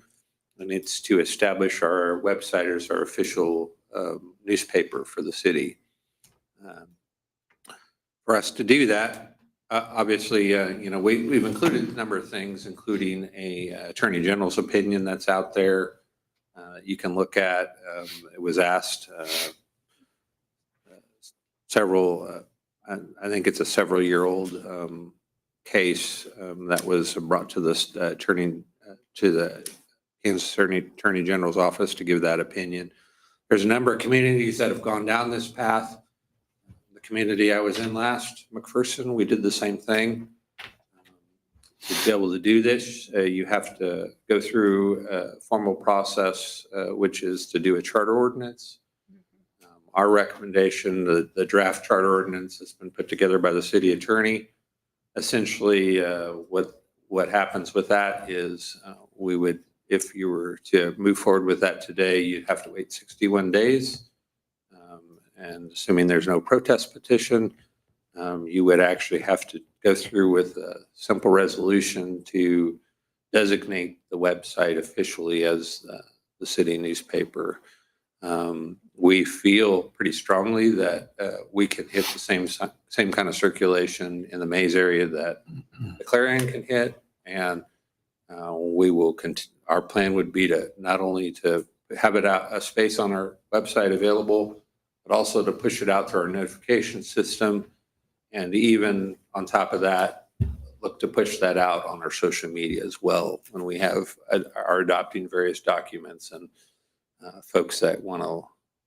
and it's to establish our website as our official newspaper for the city. For us to do that, obviously, we've included a number of things, including a Attorney General's opinion that's out there. You can look at. It was asked several. I think it's a several-year-old case that was brought to the Kansas Attorney General's office to give that opinion. There's a number of communities that have gone down this path. The community I was in last, McPherson, we did the same thing. To be able to do this, you have to go through a formal process, which is to do a charter ordinance. Our recommendation, the draft charter ordinance has been put together by the city attorney. Essentially, what happens with that is we would, if you were to move forward with that today, you'd have to wait 61 days. And assuming there's no protest petition, you would actually have to go through with a simple resolution to designate the website officially as the city newspaper. We feel pretty strongly that we can hit the same kind of circulation in the Maize area that the Clarion can hit, and We will our plan would be to not only to have it out, a space on our website available, but also to push it out through our notification system. And even on top of that, look to push that out on our social media as well when we are adopting various documents, and folks that want to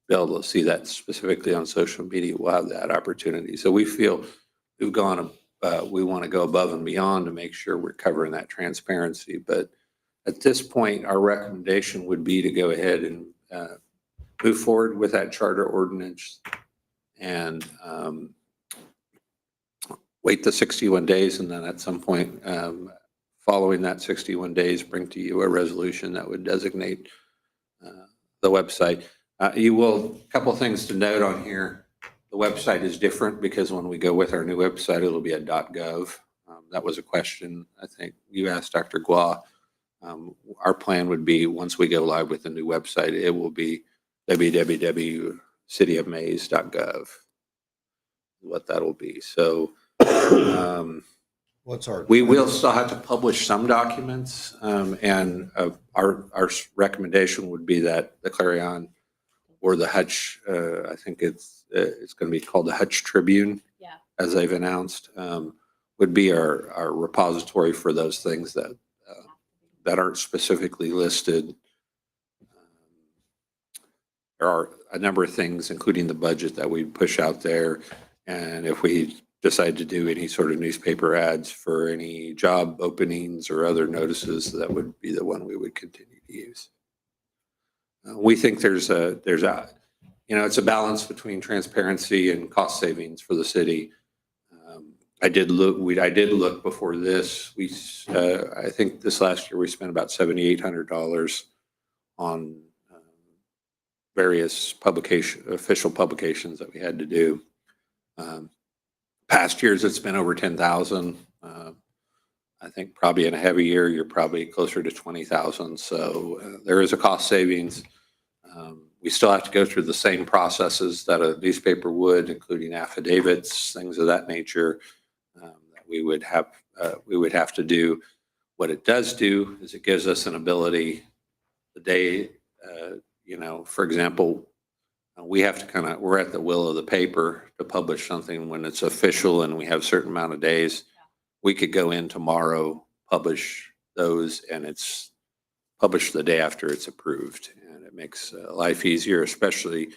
be able to see that specifically on social media will have that opportunity. So we feel we want to go above and beyond to make sure we're covering that transparency. But at this point, our recommendation would be to go ahead and move forward with that charter ordinance and wait the 61 days, and then at some point following that 61 days, bring to you a resolution that would designate the website. A couple things to note on here. The website is different because when we go with our new website, it'll be a .gov. That was a question I think you asked Dr. Gua. Our plan would be once we go live with the new website, it will be www.cityofmaize.gov. What that'll be. So What's our? we will still have to publish some documents, and our recommendation would be that the Clarion or the Hutch, I think it's going to be called the Hutch Tribune, Yeah. as they've announced, would be our repository for those things that aren't specifically listed. There are a number of things, including the budget, that we push out there. And if we decide to do any sort of newspaper ads for any job openings or other notices, that would be the one we would continue to use. We think it's a balance between transparency and cost savings for the city. I did look before this. I think this last year we spent about $7,800 on various official publications that we had to do. Past years, it's been over 10,000. I think probably in a heavy year, you're probably closer to 20,000. So there is a cost savings. We still have to go through the same processes that a newspaper would, including affidavits, things of that nature. That we would have to do. What it does do is it gives us an ability the day, for example, we're at the will of the paper to publish something when it's official and we have a certain amount of days. We could go in tomorrow, publish those, and it's published the day after it's approved. And it makes life easier, especially,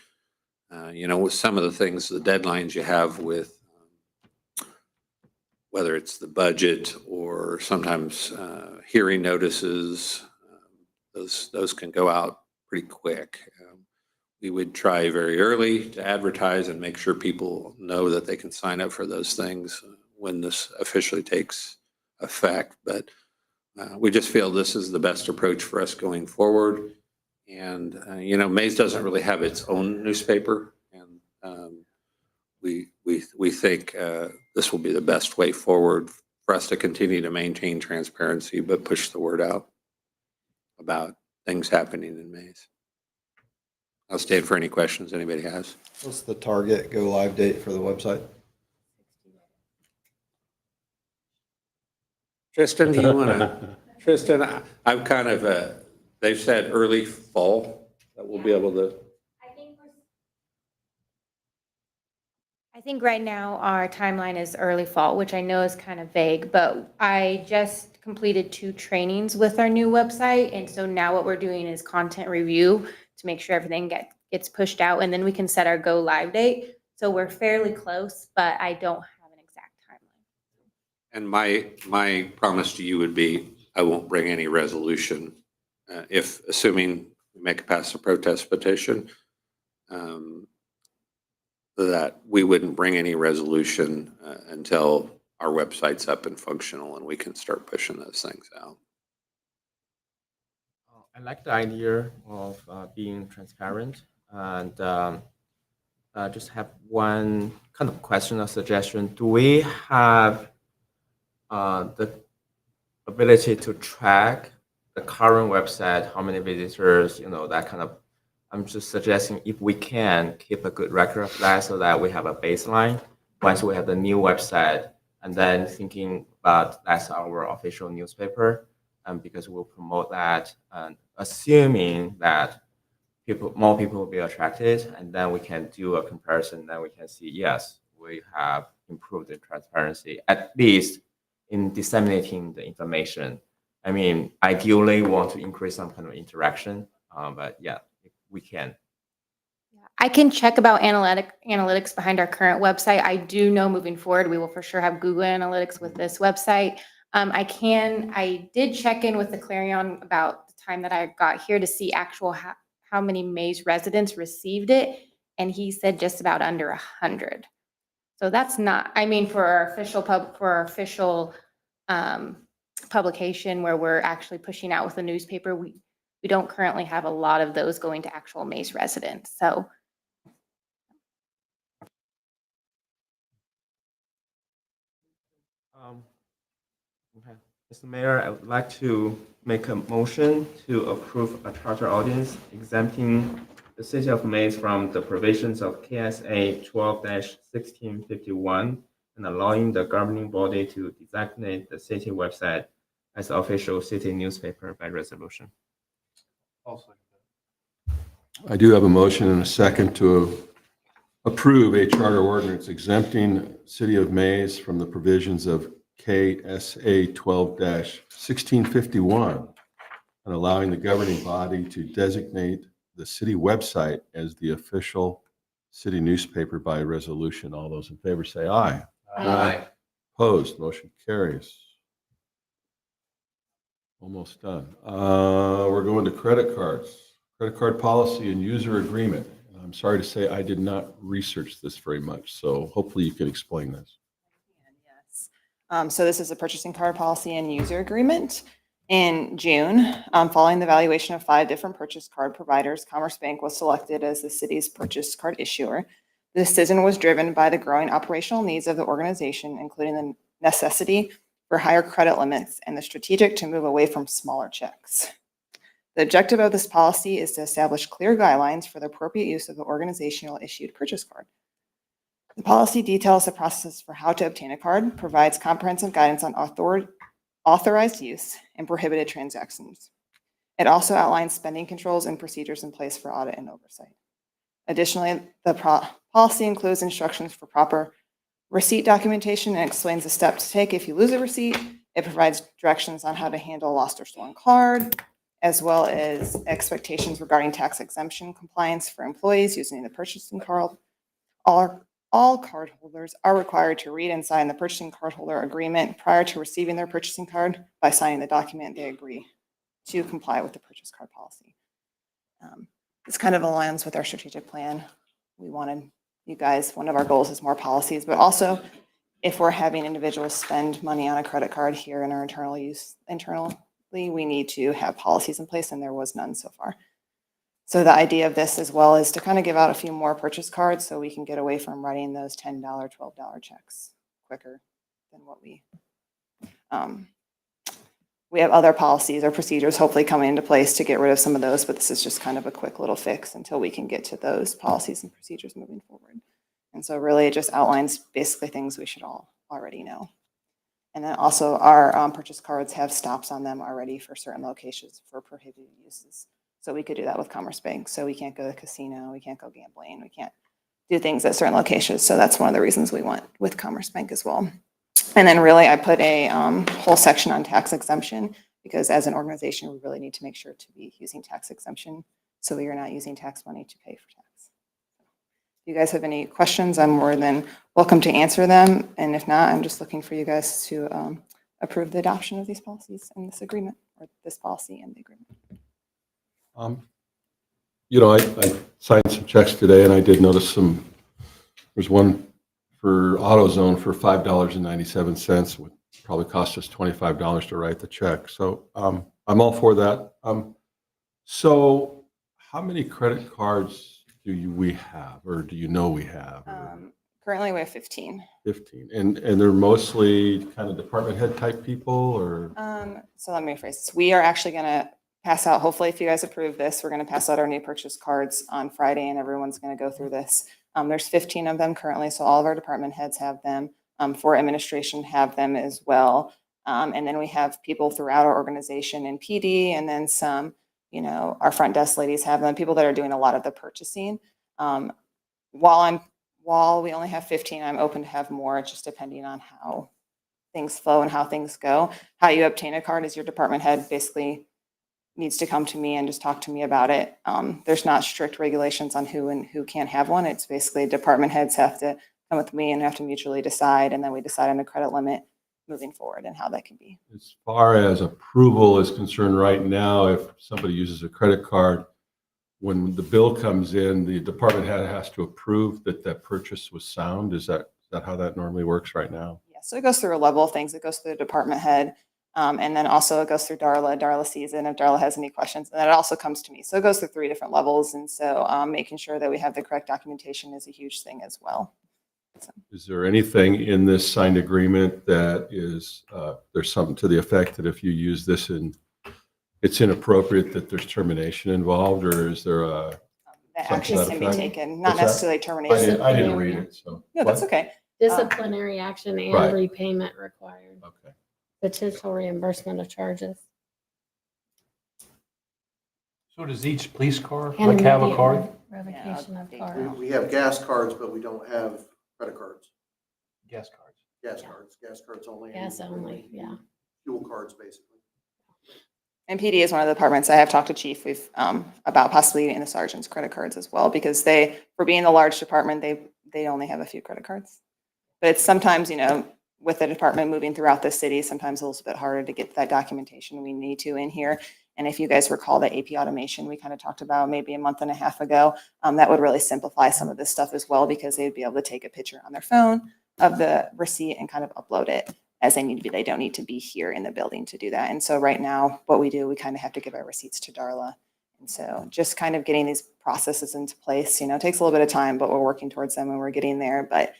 with some of the things, the deadlines you have with whether it's the budget or sometimes hearing notices, those can go out pretty quick. We would try very early to advertise and make sure people know that they can sign up for those things when this officially takes effect. But we just feel this is the best approach for us going forward. And, Maize doesn't really have its own newspaper. And we think this will be the best way forward for us to continue to maintain transparency, but push the word out about things happening in Maize. I'll stand for any questions anybody has. What's the target go live date for the website? Tristan, do you want to? Tristan, I'm kind of they've said early fall that we'll be able to. I think right now our timeline is early fall, which I know is kind of vague, but I just completed 2 trainings with our new website. And so now what we're doing is content review to make sure everything gets pushed out, and then we can set our go live date. So we're fairly close, but I don't have an exact timeline. And my promise to you would be I won't bring any resolution if assuming we make it past the protest petition, that we wouldn't bring any resolution until our website's up and functional and we can start pushing those things out. I like the idea of being transparent, and just have one kind of question or suggestion. Do we have the ability to track the current website, how many visitors, that kind of? I'm just suggesting if we can keep a good record of that so that we have a baseline once we have the new website, and then thinking about that's our official newspaper. because we'll promote that, and assuming that more people will be attracted, and then we can do a comparison. Then we can see, yes, we have improved the transparency, at least in disseminating the information. I mean, ideally, we want to increase some kind of interaction, but yeah, we can. I can check about analytics behind our current website. I do know moving forward, we will for sure have Google Analytics with this website. I did check in with the Clarion about the time that I got here to see how many Maize residents received it. And he said just about under 100. So that's not, I mean, for our official publication where we're actually pushing out with a newspaper, we don't currently have a lot of those going to actual Maize residents. So Okay. Mr. Mayor, I would like to make a motion to approve a charter ordinance exempting the city of Maize from the provisions of KSA 12-1651 and allowing the governing body to designate the city website as official city newspaper by resolution. I do have a motion and a second to approve a charter ordinance exempting City of Maize from the provisions of KSA 12-1651 and allowing the governing body to designate the city website as the official city newspaper by resolution. All those in favor say aye. Aye. Opposed, motion carries. Almost done. We're going to credit cards. Credit card policy and user agreement. I'm sorry to say I did not research this very much, so hopefully you can explain this. Yes. So this is a purchasing card policy and user agreement. In June, following the evaluation of 5 different purchase card providers, Commerce Bank was selected as the city's purchase card issuer. The decision was driven by the growing operational needs of the organization, including the necessity for higher credit limits and the strategic to move away from smaller checks. The objective of this policy is to establish clear guidelines for the appropriate use of the organizational issued purchase card. The policy details the process for how to obtain a card, provides comprehensive guidance on authorized use and prohibited transactions. It also outlines spending controls and procedures in place for audit and oversight. Additionally, the policy includes instructions for proper receipt documentation and explains the steps to take if you lose a receipt. It provides directions on how to handle a lost or stolen card, as well as expectations regarding tax exemption compliance for employees using the purchasing card. All cardholders are required to read and sign the purchasing cardholder agreement prior to receiving their purchasing card. By signing the document, they agree to comply with the purchase card policy. This kind of aligns with our strategic plan. We wanted you guys, one of our goals is more policies, but also if we're having individuals spend money on a credit card here in our internally, we need to have policies in place, and there was none so far. So the idea of this as well is to kind of give out a few more purchase cards so we can get away from writing those $10, $12 checks quicker than what we have other policies or procedures hopefully coming into place to get rid of some of those, but this is just kind of a quick little fix until we can get to those policies and procedures moving forward. And so really it just outlines basically things we should all already know. And then also our purchase cards have stops on them already for certain locations for prohibited uses. So we could do that with Commerce Bank. So we can't go to the casino, we can't go gambling, we can't do things at certain locations. So that's one of the reasons we went with Commerce Bank as well. And then really I put a whole section on tax exemption because as an organization, we really need to make sure to be using tax exemption so we are not using tax money to pay for tax. If you guys have any questions, I'm more than welcome to answer them. And if not, I'm just looking for you guys to approve the adoption of these policies and this agreement, or this policy and the agreement. I signed some checks today, and I did notice there's one for AutoZone for $5.97, would probably cost us $25 to write the check. So I'm all for that. So how many credit cards do we have, or do you know we have? Currently we have 15. 15, and they're mostly kind of department head type people, or? So let me rephrase this. We are actually going to pass out, hopefully if you guys approve this, we're going to pass out our new purchase cards on Friday and everyone's going to go through this. There's 15 of them currently, so all of our department heads have them. For administration have them as well. And then we have people throughout our organization in PD, and then some, our front desk ladies have them, people that are doing a lot of the purchasing. While we only have 15, I'm open to have more, just depending on how things flow and how things go. How you obtain a card is your department head basically needs to come to me and just talk to me about it. There's not strict regulations on who can have one. It's basically department heads have to come with me and have to mutually decide, and then we decide on a credit limit moving forward and how that can be. As far as approval is concerned right now, if somebody uses a credit card, when the bill comes in, the department head has to approve that that purchase was sound. Is that how that normally works right now? Yeah, so it goes through a level of things. It goes through the department head, and then also it goes through Darla. Darla sees it, and if Darla has any questions, and then it also comes to me. So it goes through 3 different levels, and so making sure that we have the correct documentation is a huge thing as well. So. Is there anything in this signed agreement that is, there's something to the effect that if you use this and it's inappropriate, that there's termination involved, or is there a? The Some actions to that can be effect? taken, not What's that? necessarily termination. I didn't read it, so. No, that's okay. Disciplinary action and Right. repayment required. Okay. Potential reimbursement of charges. So does each police car And like have a immediate card? Revocation of Yeah, card. We have gas cards, but we don't have credit cards. Gas cards. Gas cards only. Gas only, yeah. Fuel cards, basically. And PD is one of the departments. I have talked to Chief about possibly getting the sergeant's credit cards as well, because for being a large department, they only have a few credit cards. But it's sometimes, with the department moving throughout the city, sometimes a little bit harder to get that documentation we need to in here. And if you guys recall the AP automation we kind of talked about maybe a month and a half ago, that would really simplify some of this stuff as well, because they'd be able to take a picture on their phone of the receipt and kind of upload it as they need to be. They don't need to be here in the building to do that. And so right now, what we do, we kind of have to give our receipts to Darla. And so just kind of getting these processes into place, it takes a little bit of time, but we're working towards them and we're getting there. But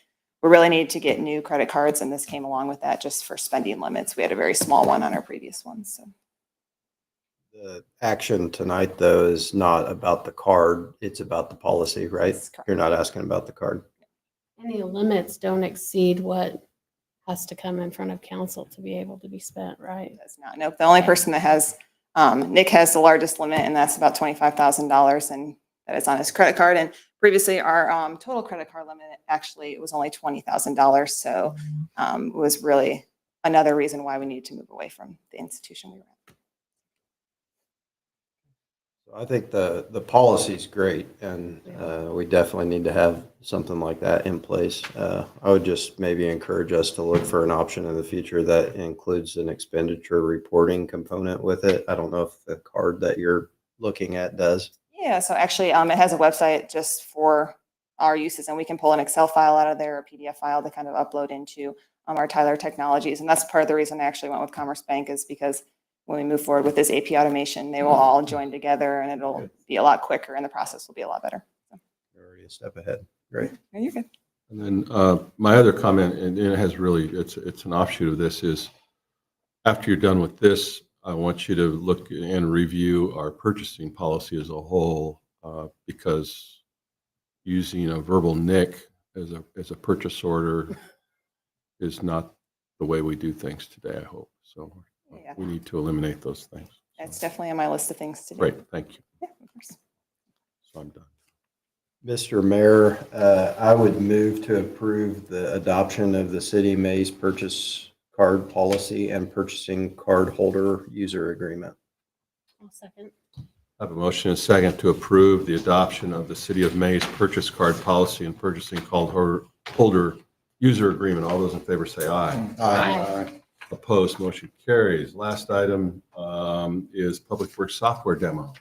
we really need to get new credit cards, and this came along with that just for spending limits. We had a very small one on our previous ones. So. The action tonight, though, is not about the card. It's about the policy, right? You're not asking about the card. Any limits don't exceed what has to come in front of council to be able to be spent, right? Does not. Nope. The only person that has, Nick has the largest limit, and that's about $25,000, and that is on his credit card. And previously, our total credit card limit, actually, it was only $20,000. So it was really another reason why we needed to move away from the institution we were at. I think the policy is great, and we definitely need to have something like that in place. I would just maybe encourage us to look for an option in the future that includes an expenditure reporting component with it. I don't know if the card that you're looking at does. Yeah, so actually, it has a website just for our uses, and we can pull an Excel file out of there, a PDF file to kind of upload into our Tyler Technologies. And that's part of the reason I actually went with Commerce Bank, is because when we move forward with this AP automation, they will all join together, and it'll be a lot quicker, and the process will be a lot better. You're already a step ahead. Great. Yeah, you're good. And then my other comment, and it has really, it's an offshoot of this, is after you're done with this, I want you to look and review our purchasing policy as a whole, because using a verbal nick as a purchase order is not the way we do things today, I hope. So Yeah. we need to eliminate those things. That's definitely on my list of things to do. Great, thank you. Yeah, of course. So I'm done. Mr. Mayor, I would move to approve the adoption of the City of Maize purchase card policy and purchasing card holder user agreement. I'll second. I have a motion and a second to approve the adoption of the City of Maize purchase card policy and purchasing card holder user agreement. All those in favor say aye. Aye. Opposed, motion carries. Last item is Public Works software demo.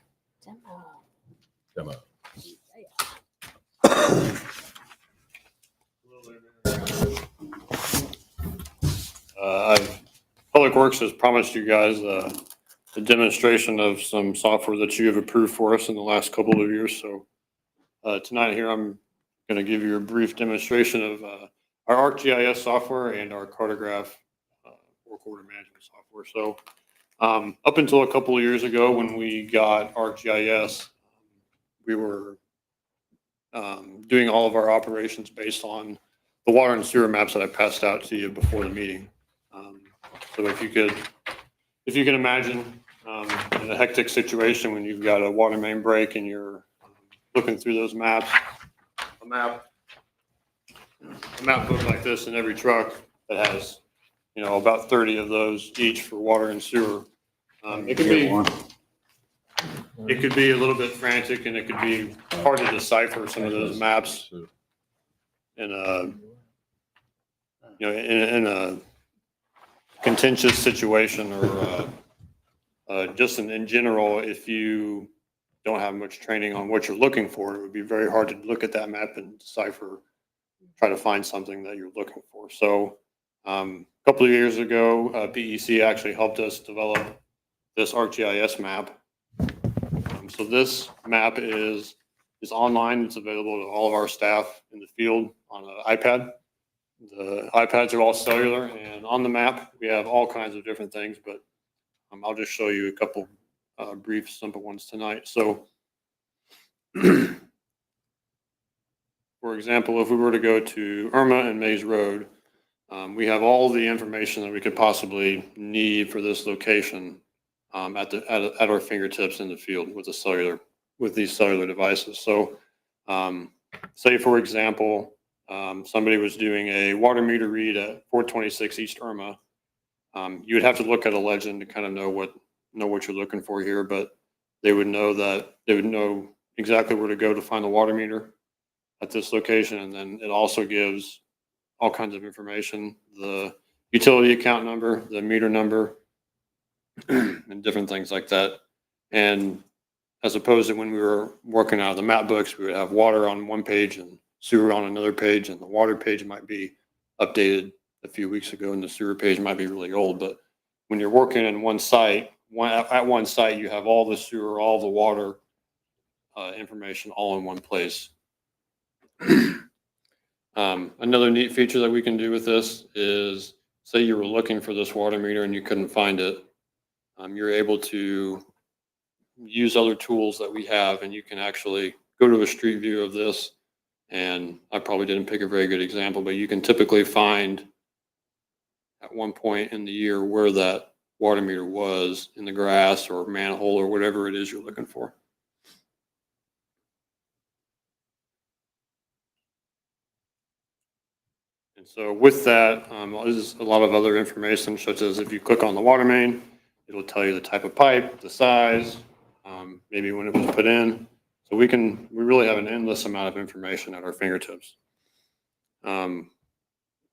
Public Works has promised you guys a demonstration of some software that you have approved for us in the last couple of years. So tonight here, I'm going to give you a brief demonstration of our ArcGIS software and our Cartograph work order management software. So up until a couple of years ago, when we got ArcGIS, we were doing all of our operations based on the water and sewer maps that I passed out to you before the meeting. So if you can imagine in a hectic situation when you've got a water main break and you're looking through those maps, a map book like this in every truck that has, about 30 of those each for water and sewer. It could be a little bit frantic, and it could be hard to decipher some of those maps in a contentious situation, or just in general, if you don't have much training on what you're looking for, it would be very hard to look at that map and decipher, try to find something that you're looking for. So a couple of years ago, PEC actually helped us develop this ArcGIS map. So this map is online. It's available to all of our staff in the field on an iPad. The iPads are all cellular, and on the map, we have all kinds of different things, but I'll just show you a couple brief, simple ones tonight. So, for example, if we were to go to Irma and Maize Road, we have all the information that we could possibly need for this location at our fingertips in the field with these cellular devices. So, say for example, somebody was doing a water meter read at 426 East Irma. You would have to look at a legend to kind of know what you're looking for here, but they would know exactly where to go to find the water meter at this location. And then it also gives all kinds of information, the utility account number, the meter number, and different things like that. And as opposed to when we were working out of the map books, we would have water on one page and sewer on another page, and the water page might be updated a few weeks ago and the sewer page might be really old. But when you're working in one site, at one site, you have all the sewer, all the water information all in one place. Another neat feature that we can do with this is, say you were looking for this water meter and you couldn't find it, you're able to use other tools that we have, and you can actually go to a street view of this. And I probably didn't pick a very good example, but you can typically find at one point in the year where that water meter was in the grass or manhole or whatever it is you're looking for. And so with that, there's a lot of other information, such as if you click on the water main, it'll tell you the type of pipe, the size, maybe when it was put in. So we really have an endless amount of information at our fingertips. One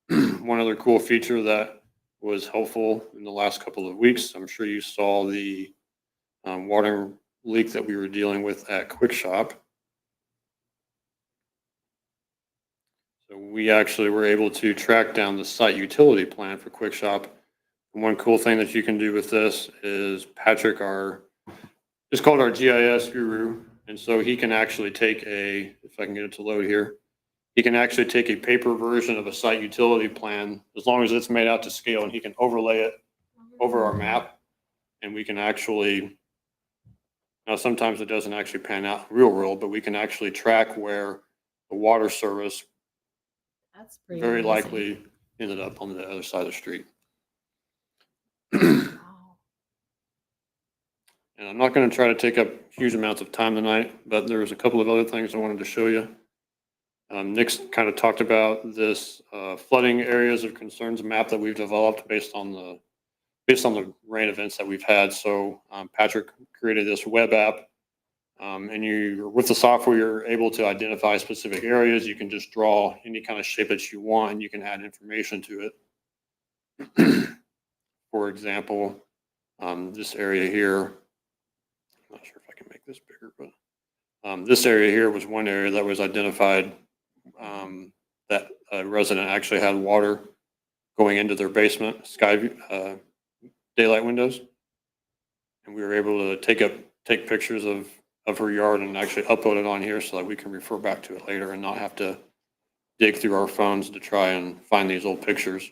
other cool feature that was helpful in the last couple of weeks, I'm sure you saw the water leak that we were dealing with at Quick Shop. So we actually were able to track down the site utility plan for Quick Shop. And one cool thing that you can do with this is Patrick, it's called our GIS guru. And so he can actually take if I can get it to load here, he can actually take a paper version of a site utility plan, as long as it's made out to scale, and he can overlay it over our map. And we can actually, now sometimes it doesn't actually pan out real world, but we can actually track where the water service That's pretty very amazing. likely ended up on the other side of the street. And I'm not going to try to take up huge amounts of time tonight, but there's a couple of other things I wanted to show you. Nick's kind of talked about this flooding areas of concerns map that we've developed based on the rain events that we've had. So Patrick created this web app, and with the software, you're able to identify specific areas. You can just draw any kind of shape that you want, and you can add information to it. For example, this area here, I'm not sure if I can make this bigger, but this area here was one area that was identified that a resident actually had water going into their basement daylight windows. And we were able to take pictures of her yard and actually upload it on here so that we can refer back to it later and not have to dig through our phones to try and find these old pictures.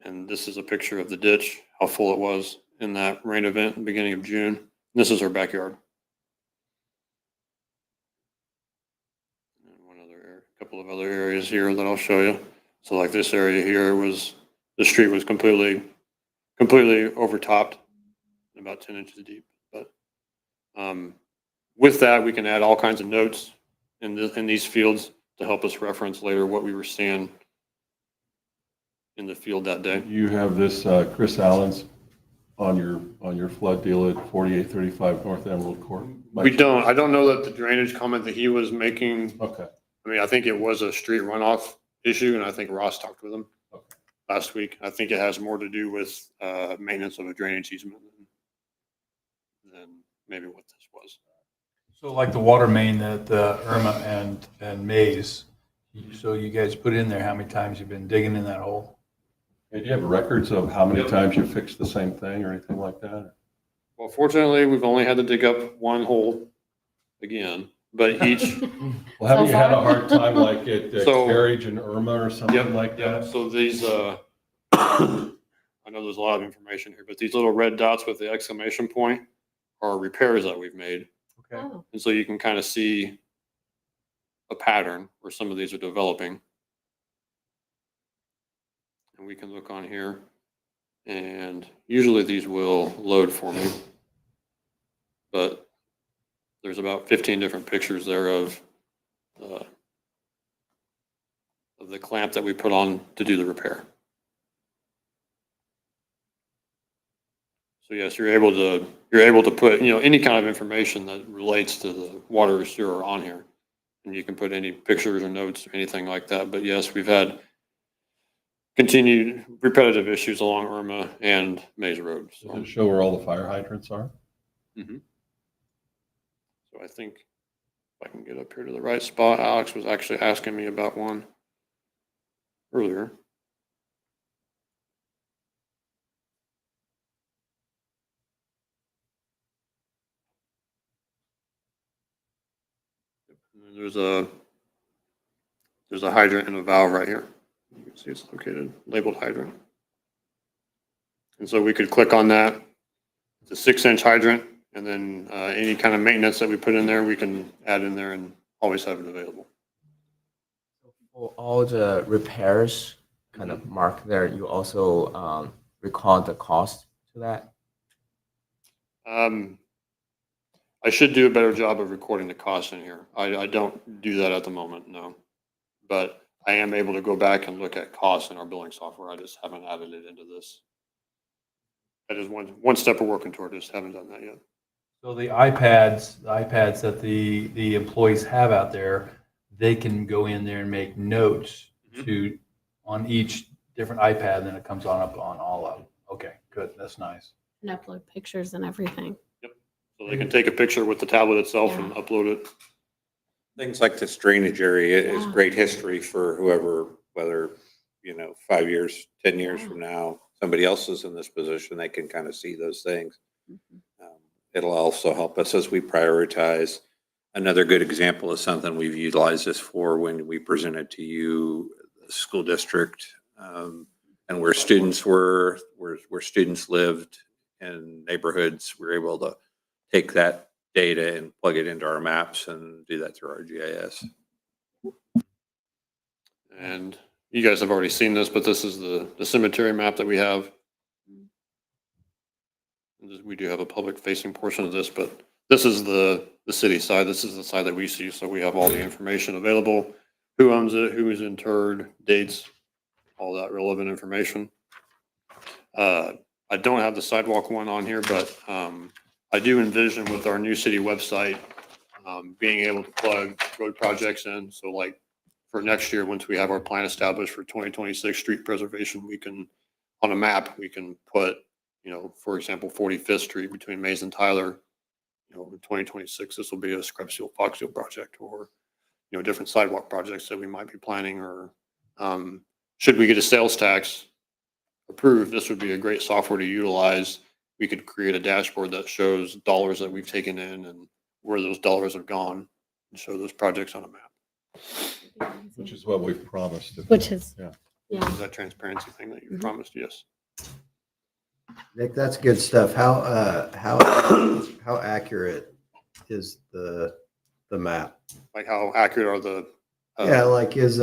And this is a picture of the ditch, how full it was in that rain event in the beginning of June. This is our backyard. A couple of other areas here that I'll show you. So like this area here the street was completely completely overtopped, about 10 inches deep. But with that, we can add all kinds of notes in these fields to help us reference later what we were seeing in the field that day. You have this Chris Allen's on your flood deal at 4835 North Emerald Court? We don't. I don't know that the drainage comment that he was making. Okay. I mean, I think it was a street runoff issue, and I think Ross talked with him last week. I think it has more to do with maintenance of a drainage easement than maybe what this was. So like the water main that Irma and Maize, so you guys put in there how many times you've been digging in that hole? And do you have records of how many times you fixed the same thing or anything like that? Well, fortunately, we've only had to dig up one hole again, but each. Well, haven't you had a hard time like at So- Carriage and Irma or something Yep, like yep. that? So these, I know there's a lot of information here, but these little red dots with the exclamation point are repairs that we've made. Okay. Oh, And so you can kind of see a pattern where some of these are developing. And we can look on here, and usually these will load for me. But there's about 15 different pictures there of the clamp that we put on to do the repair. So yes, you're able to put, any kind of information that relates to the water or sewer on here. And you can put any pictures or notes or anything like that. But yes, we've had continued repetitive issues along Irma and Maize Road. Does So, it show where all the fire hydrants are? so I think if I can get up here to the right spot, Alex was actually asking me about one earlier. And there's a hydrant and a valve right here. You can see it's located, labeled hydrant. And so we could click on that. It's a 6-inch hydrant, and then any kind of maintenance that we put in there, we can add in there and always have it available. For all the repairs kind of marked there, you also record the cost to that? I should do a better job of recording the costs in here. I don't do that at the moment, no. But I am able to go back and look at costs in our billing software. I just haven't added it into this. That is one step we're working toward. Just haven't done that yet. So the iPads that the employees have out there, they can go in there and make notes on each different iPad, and then it comes up on all of them. Okay, good. That's nice. and upload pictures and everything. So they can take a picture with the tablet itself and upload it. Things like this drainage area is Yeah. great history for whoever, whether, 5 years, 10 years Yeah. from now, somebody else is in this position, they can kind of see those things. It'll also help us as we prioritize. Another good example is something we've utilized this for when we presented to you, the school district, and where students were, where students lived in neighborhoods. We're able to take that data and plug it into our maps and do that through our GIS. And you guys have already seen this, but this is the cemetery map that we have. We do have a public facing portion of this, but this is the city side. This is the side that we see. So we have all the information available, who owns it, who is interred, dates, all that relevant information. I don't have the sidewalk one on here, but I do envision with our new city website, being able to plug road projects in. So like for next year, once we have our plan established for 2026 street preservation, we can, on a map, we can put, for example, 45th Street between Maize and Tyler, in 2026, this will be a scrub seal, fox seal project, or, different sidewalk projects that we might be planning, or should we get a sales tax approved, this would be a great software to utilize. We could create a dashboard that shows dollars that we've taken in and where those dollars have gone, and show those projects on a map. Which is what we've promised. Which is, Yeah. Is that transparency thing that you promised? Yes. Nick, that's good stuff. How accurate is the map? Like how accurate are the Yeah, like is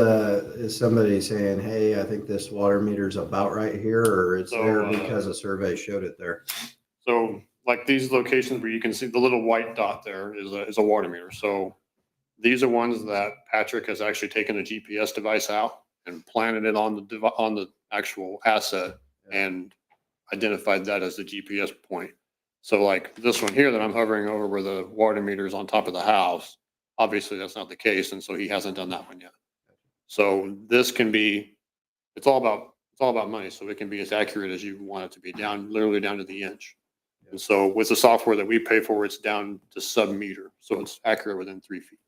somebody saying, hey, I think this water meter's about right here, or it's So, there because a survey showed it there? So like these locations where you can see the little white dot there is a water meter. So these are ones that Patrick has actually taken a GPS device out and planted it on on the actual asset and identified that as the GPS point. So like this one here that I'm hovering over where the water meter is on top of the house, obviously that's not the case. And so he hasn't done that one yet. So this can be, it's all about money. So it can be as accurate as you want it to be, down, literally down to the inch. And so with the software that we pay for, it's down to sub-meter. So it's accurate within 3 feet.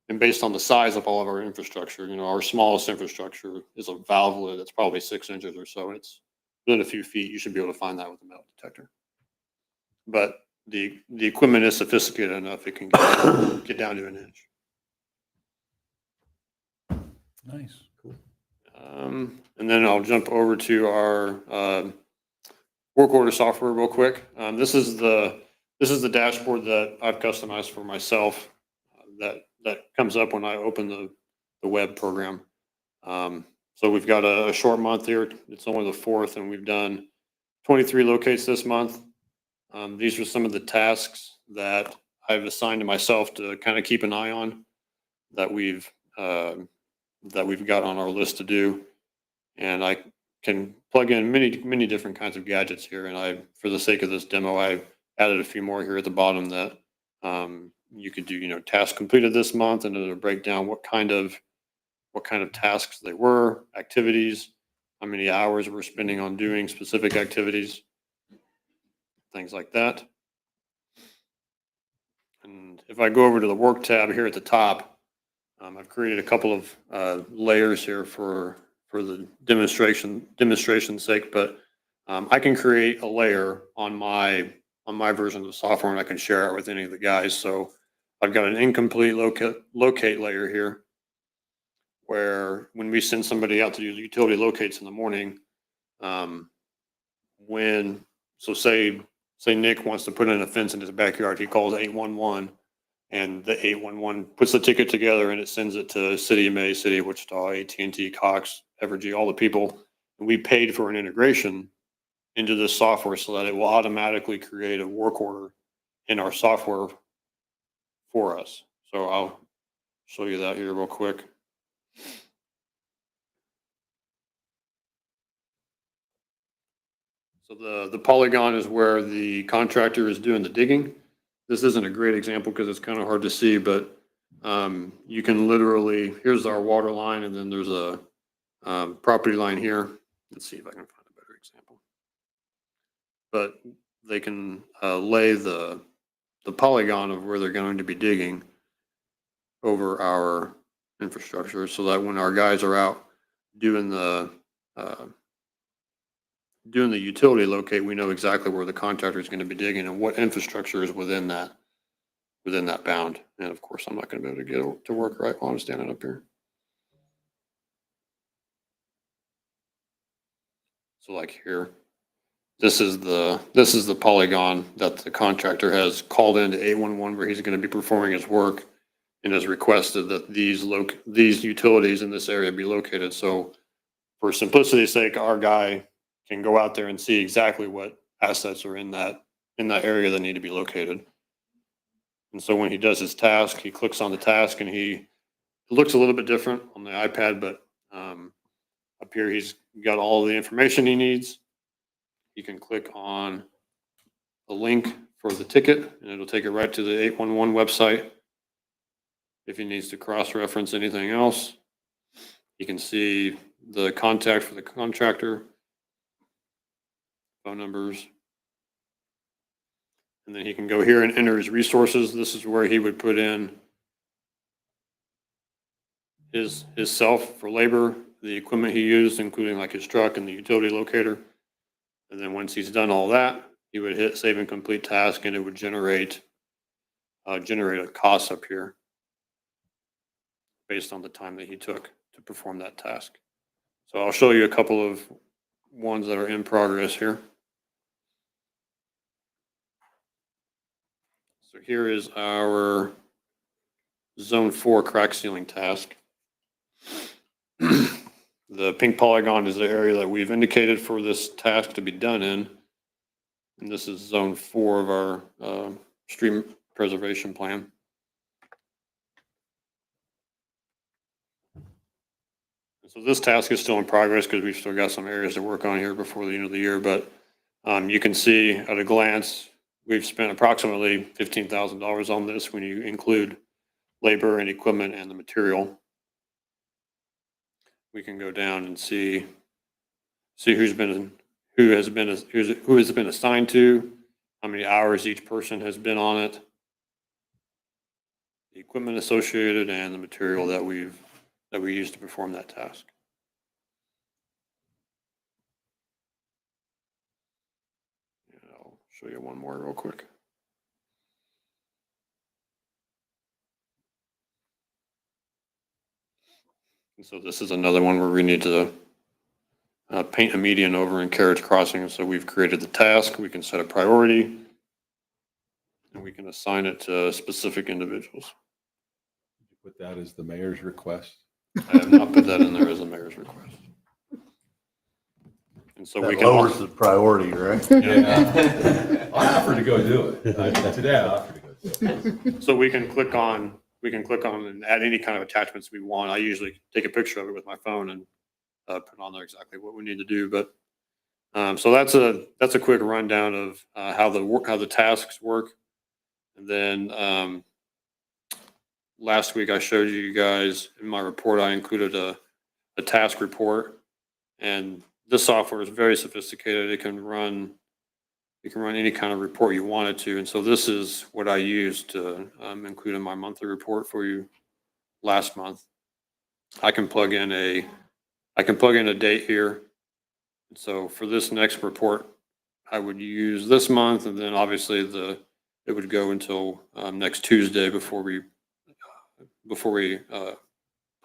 And based on the size of all of our infrastructure, our smallest infrastructure is a valvelet that's probably 6 inches or so. It's within a few feet. You should be able to find that with a metal detector. But the equipment is sophisticated enough, it can get down to an inch. Nice. Cool. And then I'll jump over to our work order software real quick. This is the dashboard that I've customized for myself that comes up when I open the web program. So we've got a short month here. It's only the 4th, and we've done 23 locates this month. These are some of the tasks that I've assigned to myself to kind of keep an eye on that we've got on our list to do. And I can plug in many different kinds of gadgets here. And for the sake of this demo, I added a few more here at the bottom that you could do, tasks completed this month, and it'll break down what kind of tasks they were, activities, how many hours we're spending on doing specific activities, things like that. And if I go over to the work tab here at the top, I've created a couple of layers here for the demonstration's sake, but I can create a layer on my version of the software, and I can share it with any of the guys. So I've got an incomplete locate layer here, where when we send somebody out to do utility locates in the morning, say Nick wants to put in a fence in his backyard, he calls 811. And the 811 puts the ticket together and it sends it to City of Maize, City of Wichita, AT&T, Cox, Evergy, all the people. And we paid for an integration into this software so that it will automatically create a work order in our software for us. So I'll show you that here real quick. So the polygon is where the contractor is doing the digging. This isn't a great example because it's kind of hard to see, but you can literally, here's our water line, and then there's a property line here. Let's see if I can find a better example. But they can lay the polygon of where they're going to be digging over our infrastructure so that when our guys are out doing the utility locate, we know exactly where the contractor is going to be digging and what infrastructure is within that bound. And of course, I'm not going to be able to get it to work right while I'm standing up here. So like here, this is the polygon that the contractor has called into 811 where he's going to be performing his work, and has requested that these utilities in this area be located. So for simplicity's sake, our guy can go out there and see exactly what assets are in that area that need to be located. And so when he does his task, he clicks on the task, and it looks a little bit different on the iPad, but up here he's got all the information he needs. You can click on the link for the ticket, and it'll take it right to the 811 website. If he needs to cross-reference anything else, you can see the contact for the contractor, phone numbers, and then he can go here and enter his resources. This is where he would put in his self for labor, the equipment he used, including like his truck and the utility locator. And then once he's done all that, he would hit save and complete task, and it would generate a cost up here based on the time that he took to perform that task. So I'll show you a couple of ones that are in progress here. So here is our Zone 4 crack sealing task. The pink polygon is the area that we've indicated for this task to be done in. And this is zone 4 of our stream preservation plan. So this task is still in progress because we've still got some areas to work on here before the end of the year. But you can see at a glance, we've spent approximately $15,000 on this when you include labor and equipment and the material. We can go down and see who has been assigned to, how many hours each person has been on it, the equipment associated, and the material that we use to perform that task. And I'll show you one more real quick. And so this is another one where we need to paint a median over in Carriage Crossing. So we've created the task, we can set a priority, and we can assign it to specific individuals. Put that as the mayor's request. I have not put that in there as a mayor's request. And so we That can lowers the priority, right? Yeah. I offered to go do it. Today I offered to go do it. So we can click on and add any kind of attachments we want. I usually take a picture of it with my phone and put on there exactly what we need to do. But so that's a quick rundown of how the tasks work. And then last week I showed you guys in my report, I included a task report, and this software is very sophisticated. It can run any kind of report you want it to. And so this is what I used to include in my monthly report for you last month. I can plug in a date here. And so for this next report, I would use this month, and then obviously it would go until next Tuesday before we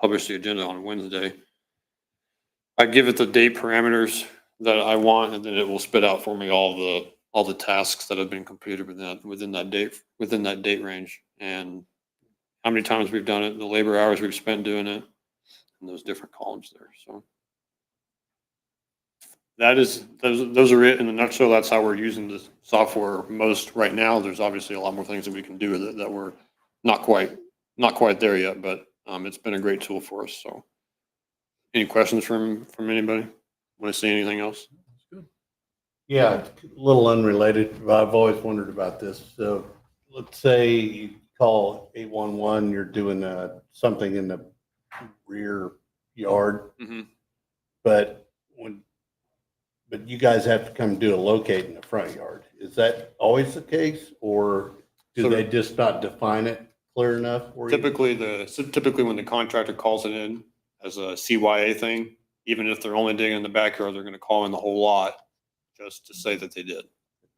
publish the agenda on Wednesday. I give it the date parameters that I want, and then it will spit out for me all the tasks that have been completed within that date range, and how many times we've done it, the labor hours we've spent doing it, and those different columns there. So those are it in a nutshell. That's how we're using the software most right now. There's obviously a lot more things that we can do with it that we're not quite there yet, but it's been a great tool for us. So any questions from anybody? Want to say anything else? Yeah, it's a little unrelated, but I've always wondered about this. So let's say you call 811, you're doing something in the rear yard, Mm-hmm. but you guys have to come do a locate in the front yard. Is that always the case, or do they just not define it clear enough for you? Typically when the contractor calls it in as a CYA thing, even if they're only digging in the backyard, they're going to call in the whole lot just to say that they did.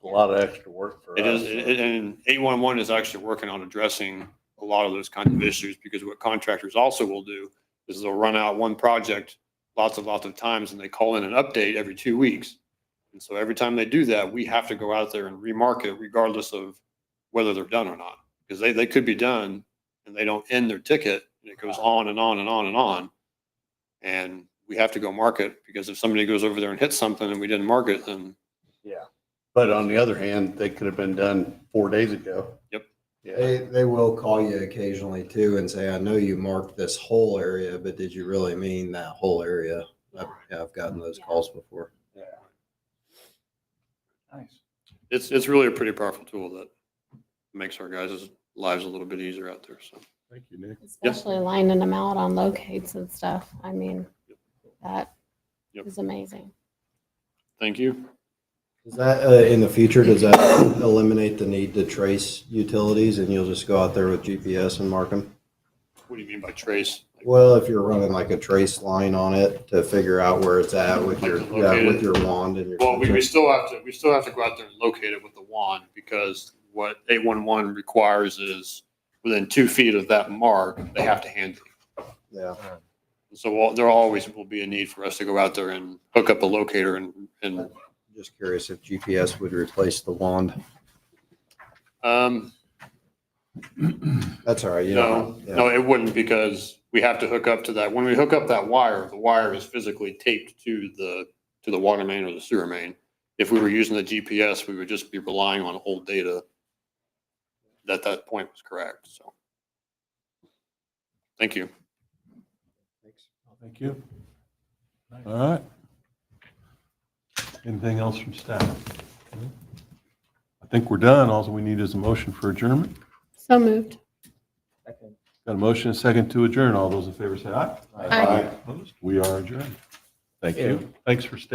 A lot of extra work for us. And 811 is actually working on addressing a lot of those kinds of issues, because what contractors also will do is they'll run out one project lots of times, and they call in an update every 2 weeks. And so every time they do that, we have to go out there and remark it regardless of whether they're done or not, because they could be done and they don't end their ticket, and it goes on and on and on and on. And we have to go mark it, because if somebody goes over there and hits something and we didn't mark it, then. Yeah. But on the other hand, they could have been done 4 days ago. Yep. Yeah. They will call you occasionally too and say, I know you marked this whole area, but did you really mean that whole area? I've gotten those calls before. Yeah. Nice. It's really a pretty powerful tool that makes our guys' lives a little bit easier out there. So Thank you, Nick. Especially lining them out on locates and stuff. I mean, that Yep. is amazing. thank you. Does that, in the future, does that eliminate the need to trace utilities and you'll just go out there with GPS and mark them? What do you mean by trace? Well, if you're running like a trace line on it to figure out where it's at with your, with your wand and your. Well, we still have to go out there and locate it with the wand, because what 811 requires is within 2 feet of that mark, they have to hand it. Yeah. So there always will be a need for us to go out there and hook up a locator and Just curious if GPS would replace the wand. um, That's all right. You no, know, no, it wouldn't, because we have to hook up to that. When we hook up that wire, the wire is physically taped to the water main or the sewer main. If we were using the GPS, we would just be relying on old data. That point was correct, so. Thank you. Thank you. All right. Anything else from staff? I think we're done. All we need is a motion for adjournment. So moved. Got a motion and a second to adjourn. All those in favor say aye. Aye. Opposed? We are adjourned. Thank you. Thanks for staying.